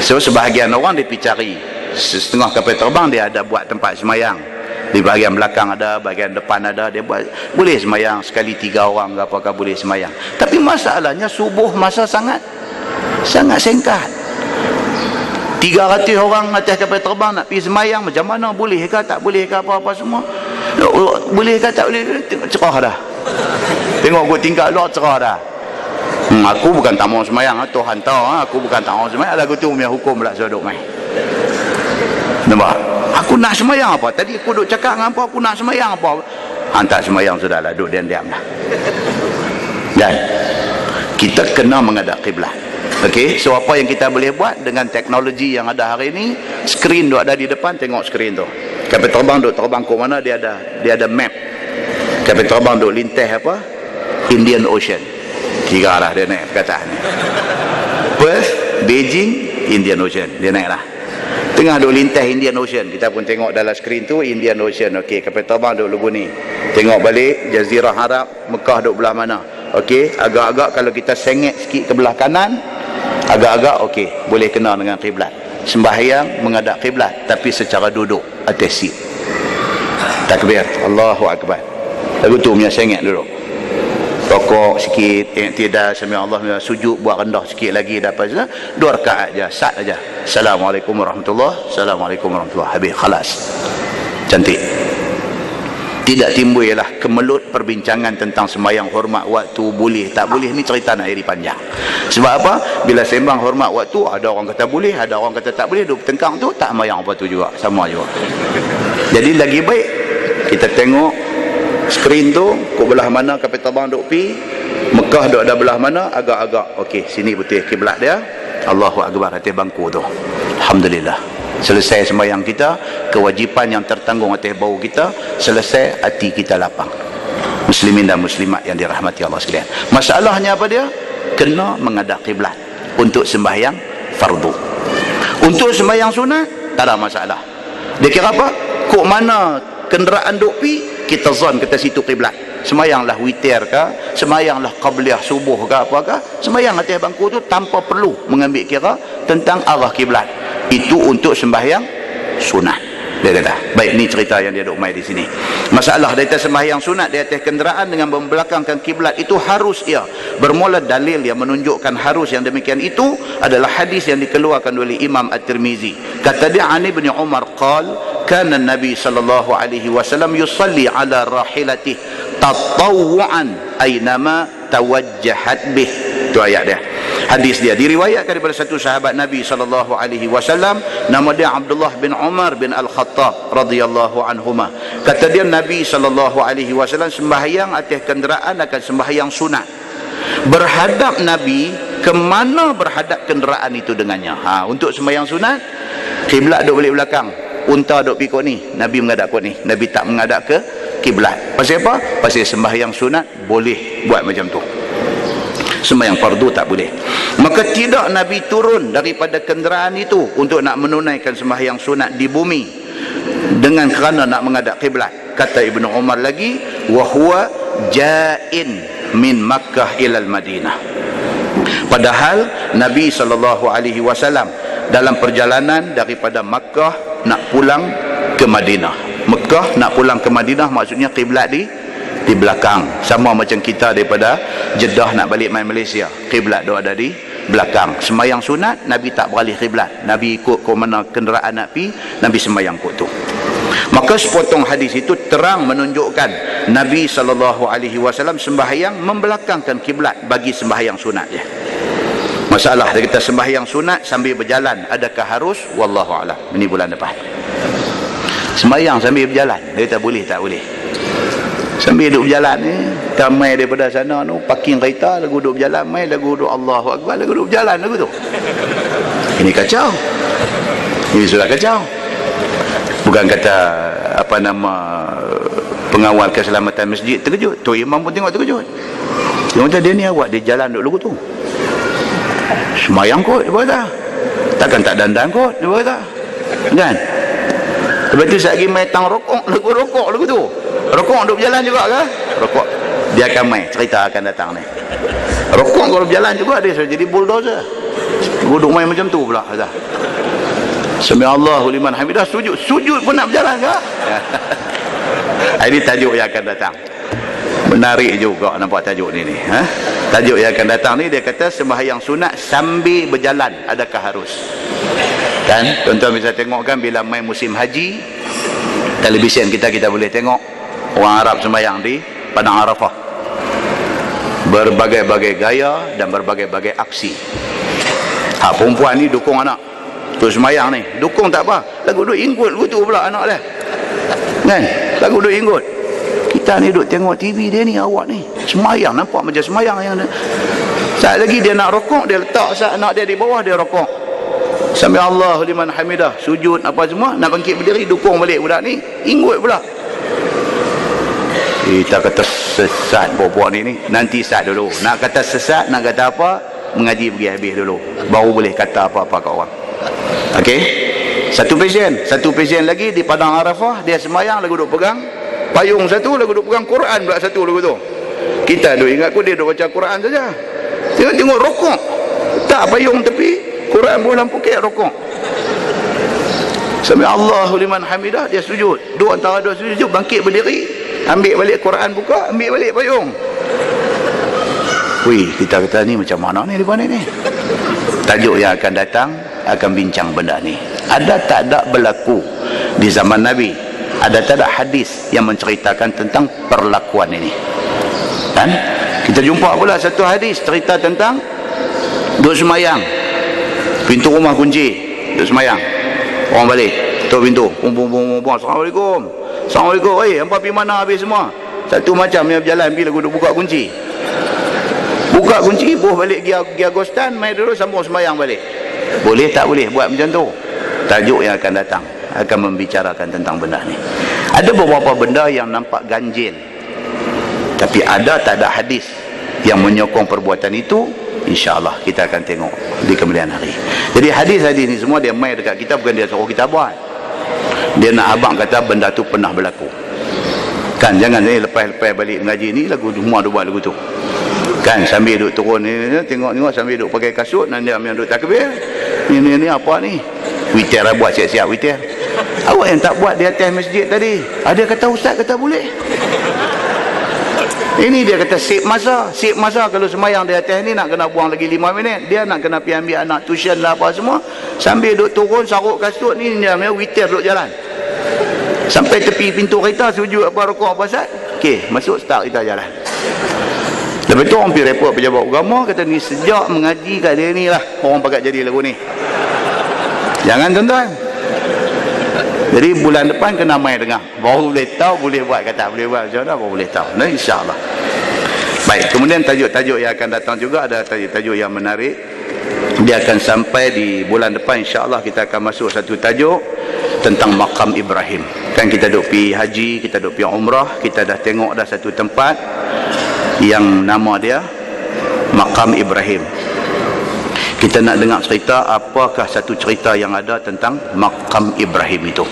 So sebahagian orang dia pergi cari setengah kapal terbang dia ada buat tempat sembahyang. Di bahagian belakang ada, bahagian depan ada, dia buat boleh sembahyang sekali 3 orang ke apakah boleh sembahyang. Tapi masalahnya subuh masa sangat singkat. 300 orang atas kapal terbang nak pergi sembahyang, macam mana, boleh ke tak boleh ke apa-apa semua. Boleh ke tak boleh, cerah dah. Tengok aku tingkat luar cerah dah. Aku bukan tak mau sembahyang, Tuhan tahu, aku bukan tak mau sembahyang, lagu tu punya hukum pula sudah duk main. Nampak? Aku nak sembahyang apa? Tadi aku duk cakap dengan apa, aku nak sembahyang apa? Tak sembahyang sudahlah, duduk diam-diam dah. Dan kita kena menghadap kiblat. Okey, so apa yang kita boleh buat dengan teknologi yang ada hari ini? Skrin duk ada di depan, tengok skrin tu. Kapal terbang duk terbang ke mana, dia ada map. Kapal terbang duk lintas apa? Indian Ocean. 3 arah dia naik perkataan ni. Perth, Beijing, Indian Ocean. Dia naik lah. Tengah duk lintas Indian Ocean, kita pun tengok dalam skrin tu Indian Ocean. Okey, kapal terbang duk lugu ni. Tengok balik Jazirah Arab, Mekah duk belah mana. Okey, agak-agak kalau kita sengit sikit ke belah kanan, agak-agak okey, boleh kena dengan kiblat. Sembahyang menghadap kiblat tapi secara duduk atas seat. Takbir, Allahu Akbar. Lagu tu punya sengit duduk. rokok sikit, tidak sami Allah, sujud buat rendah sikit lagi, dapat 2 rakaat je, sat aja. Assalamualaikum warahmatullahi, Assalamualaikum warahmatullahi, habis, khalas. Cantik. Tidak timbul ialah kemelut perbincangan tentang sembahyang hormat waktu, boleh tak boleh, ni cerita nak jadi panjang. Sebab apa? Bila sembang hormat waktu, ada orang kata boleh, ada orang kata tak boleh, duk bertengkar tu, tak sembahyang apa tu juga, sama juga. Jadi lagi baik kita tengok skrin tu, kok belah mana kapal terbang duk pi, Mekah duk ada belah mana, agak-agak okey, sini betul kiblat dia, Allahu Akbar atas bangku tu. Alhamdulillah. Selesai sembahyang kita, kewajipan yang tertanggung atas bau kita selesai, hati kita lapang. Muslimin dan muslimat yang dirahmati Allah sekalian. Masalahnya apa dia? Kena menghadap kiblat untuk sembahyang fardu. Untuk sembahyang sunat tak ada masalah. Dia kira apa? Kok mana kenderaan duk pi, kita zon kata situ kiblat. Sembahyanglah witir ke, sembahyanglah qabliyah subuh ke apakah, sembahyang atas bangku tu tanpa perlu mengambil kira tentang arah kiblat. Itu untuk sembahyang sunat. Dia kata, baik, ni cerita yang dia duk mai di sini. Masalah dia atas sembahyang sunat di atas kenderaan dengan membelakangkan kiblat itu harus ia. Bermula dalil yang menunjukkan harus yang demikian itu adalah hadis yang dikeluarkan oleh Imam At-Tirmizi. Kata dia, Ani bin Umar qal, kana Nabi sallallahu alaihi wasallam yusalli ala rahilatihi tatawwu'an aynama tawajjahat bih. Itu ayat dia. Hadis dia diriwayatkan daripada satu sahabat Nabi sallallahu alaihi wasallam, nama dia Abdullah bin Umar bin Al-Khattab radhiyallahu anhuma. Kata dia, Nabi sallallahu alaihi wasallam sembahyang atas kenderaan akan sembahyang sunat. Berhadap Nabi ke mana berhadap kenderaan itu dengannya. Untuk sembahyang sunat, kiblat duk balik belakang, unta duk pikuk ni, Nabi menghadap kot ni, Nabi tak menghadap ke kiblat. Pasal apa? Pasal sembahyang sunat boleh buat macam tu, sembahyang fardu tak boleh. Maka tidak Nabi turun daripada kenderaan itu untuk nak menunaikan sembahyang sunat di bumi dengan kerana nak menghadap kiblat. Kata Ibnu Umar lagi, wa huwa ja'in min Makkah ilal Madinah. Padahal Nabi sallallahu alaihi wasallam dalam perjalanan daripada Makkah nak pulang ke Madinah. Mekah nak pulang ke Madinah, maksudnya kiblat di belakang. Sama macam kita daripada Jeddah nak balik main Malaysia, kiblat dia ada di belakang. Sembahyang sunat Nabi tak beralih kiblat, Nabi ikut ke mana kenderaan nak pi, Nabi sembahyang kot tu. Maka sepotong hadis itu terang menunjukkan Nabi SAW sembahyang membelakangkan kiblat bagi sembahyang sunat dia. Masalah dia kata sembahyang sunat sambil berjalan, adakah harus? Wallahu a'lam. Ini bulan depan. Sembahyang sambil berjalan, dia kata boleh tak boleh? Sambil duduk berjalan ni, kita mai daripada sana tu, parking kereta, lagu duduk berjalan, mai lagu duduk Allahu Akbar, lagu duduk berjalan lagu tu. Ini kacau. Ini sudah kacau. Bukan kata apa nama pengawal keselamatan masjid terkejut, tu imam pun tengok terkejut. Dia kata dia ni awak dia jalan duduk lagu tu. Semayang kot, dia kata. Takkan tak dandan kot, dia kata. Kan? Lepas tu sekali mai tang rokok lagu tu. Rokok duduk berjalan juga ke? Rokok dia akan mai, cerita akan datang ni. Rokok kalau berjalan juga dia jadi bulldozer. Duduk main macam tu pula kata. Sami Allahu liman hamidah, sujud pun nak berjalan ke? Ini tajuk yang akan datang. Menarik juga nampak tajuk ni. Tajuk yang akan datang ni dia kata sembahyang sunat sambil berjalan adakah harus? Kan? Tuan-tuan bisa tengok kan bila main musim haji, televisyen kita boleh tengok orang Arab sembahyang di Padang Arafah. Berbagai-bagai gaya dan berbagai-bagai aksi. Perempuan ni dukung anak tu sembahyang ni, dukung tak apa, lagu duk inggut lagu tu pula anak dia. Kan? Lagu duk inggut. Kita ni duk tengok TV, dia ni awak ni sembahyang nampak macam sembahyang yang dia. Saat lagi dia nak rokok, dia letak anak dia di bawah, dia rokok. Sami Allahu liman hamidah, sujud apa semua, nak bangkit berdiri, dukung balik budak ni, inggut pula. Kita kata sesat buat ni. Nanti sesat dulu. Nak kata sesat, nak kata apa, mengaji pergi habis dulu, baru boleh kata apa-apa kat orang. Okey. Satu pasien lagi di Padang Arafah, dia sembahyang lagu duk pegang payung satu, lagu duk pegang Quran pula satu lagu tu. Kita duk ingat dia duk baca Quran saja. Tengok rokok. Tak payung tepi, Quran pun lampu kek rokok. Sami Allahu liman hamidah, dia sujud. Antara dua sujud, bangkit berdiri, ambil balik Quran buka, ambil balik payung. Wih, kita kata ni macam mana ni depan ni? Tajuk yang akan datang akan bincang benda ni. Ada tak ada berlaku di zaman Nabi? Ada tak ada hadis yang menceritakan tentang perlakuan ini? Kan? Kita jumpa pula satu hadis cerita tentang duduk semayang, pintu rumah kunci, duduk semayang, orang balik tutup pintu, Assalamualaikum, Assalamualaikum, hampa pergi mana habis semua? Satu macam yang berjalan bila duduk buka kunci, balik pergi Agostan, mai dulu sambung semayang balik. Boleh tak boleh buat macam tu? Tajuk yang akan datang akan membicarakan tentang benda ni. Ada beberapa benda yang nampak ganjil, tapi ada tak ada hadis yang menyokong perbuatan itu. InsyaAllah kita akan tengok di kemudian hari. Jadi hadis-hadis ni semua dia main dekat kita, bukan dia suruh kita buat. Dia nak abang kata benda tu pernah berlaku. Kan jangan lepas-lepas balik mengaji ni lagu semua dia buat lagu tu. Kan sambil duduk turun ni, tengok sambil duduk pakai kasut, nanti ambil duduk takbir. Ni apa ni? Witir lah, buat siap-siap witir. Awak yang tak buat di atas masjid tadi. Ada kata ustaz kata boleh. Ini dia kata sip masa kalau semayang di atas ni nak kena buang lagi 5 minit. Dia nak kena pergi ambil anak tuition lah apa semua. Sambil duduk turun saruk kasut ni dia witir duduk jalan. Sampai tepi pintu kereta sujud apa rukuk apa sat. Okey, masuk start kita jalan. Lepas tu orang pergi report pejabat agama kata ni sejak mengaji kat dia ni lah orang pakat jadi lagu ni. Jangan tuan-tuan. Jadi bulan depan kena main dengar. Baru boleh tahu boleh buat kata boleh buat macam mana baru boleh tahu. Nah insya-Allah. Baik, kemudian tajuk-tajuk yang akan datang juga ada tajuk-tajuk yang menarik. Dia akan sampai di bulan depan insya-Allah kita akan masuk satu tajuk tentang makam Ibrahim. Kan kita duk pergi haji, kita duk pergi umrah, kita dah tengok dah satu tempat yang nama dia makam Ibrahim. Kita nak dengar cerita apakah satu cerita yang ada tentang makam Ibrahim itu.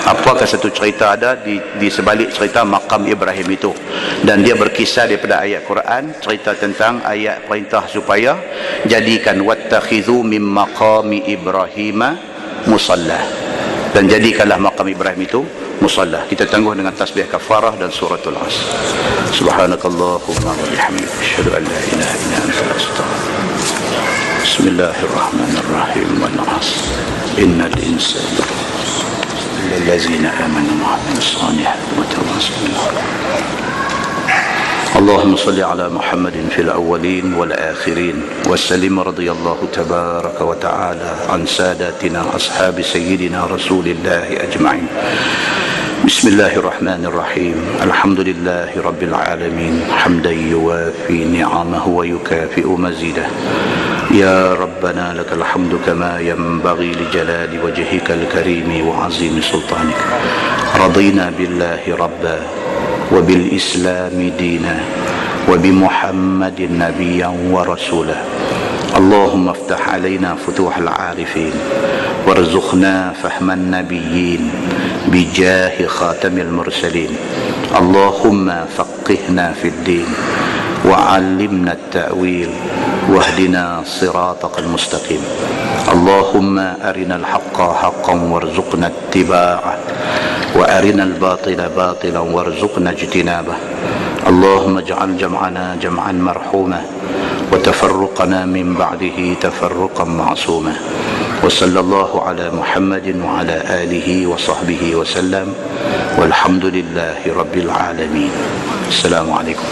Apakah satu cerita ada di sebalik cerita makam Ibrahim itu. Dan dia berkisar daripada ayat Quran, cerita tentang ayat perintah supaya jadikan wattakhidhu mim maqami Ibrahim musalla. Dan jadikanlah makam Ibrahim itu musalla. Kita tangguh dengan tasbih kafarah dan suratul Asr. Subhanakallahumma wa bihamdika asyhadu an la ilaha illa anta astaghfiruka. Bismillahirrahmanirrahim. Wal 'asr innal insana lillazina amanu wa 'amilus solihati wa tawassaw bil haqqi. اللهم صل على محمد في الأولين والآخرين وسلم رضي الله تبارك وتعالى عن ساداتنا أصحاب سيدنا رسول الله أجمعين. بسم الله الرحمن الرحيم. الحمد لله رب العالمين حمدا يوافي نعمه ويكافئ مزيده. يا ربنا لك الحمد كما ينبغي لجلال وجهك الكريم وعظيم سلطانك. رضينا بالله ربا وبالإسلام دينا وبمحمد نبيا ورسولا. اللهم افتح علينا فتوح العارفين وارزقنا فهم النبيين بجاه خاتم المرسلين. اللهم فقهنا في الدين وعلمنا التأويل واهدنا صراطك المستقيم. اللهم أرنا الحق حقا وارزقنا اتباعه وأرنا الباطل باطلا وارزقنا اجتنابه. اللهم اجعل جمعنا جمعا مرحوما وتفرقنا من بعده تفرقا معصوما. وصلى الله على محمد وعلى آله وصحبه وسلم والحمد لله رب العالمين. السلام عليكم.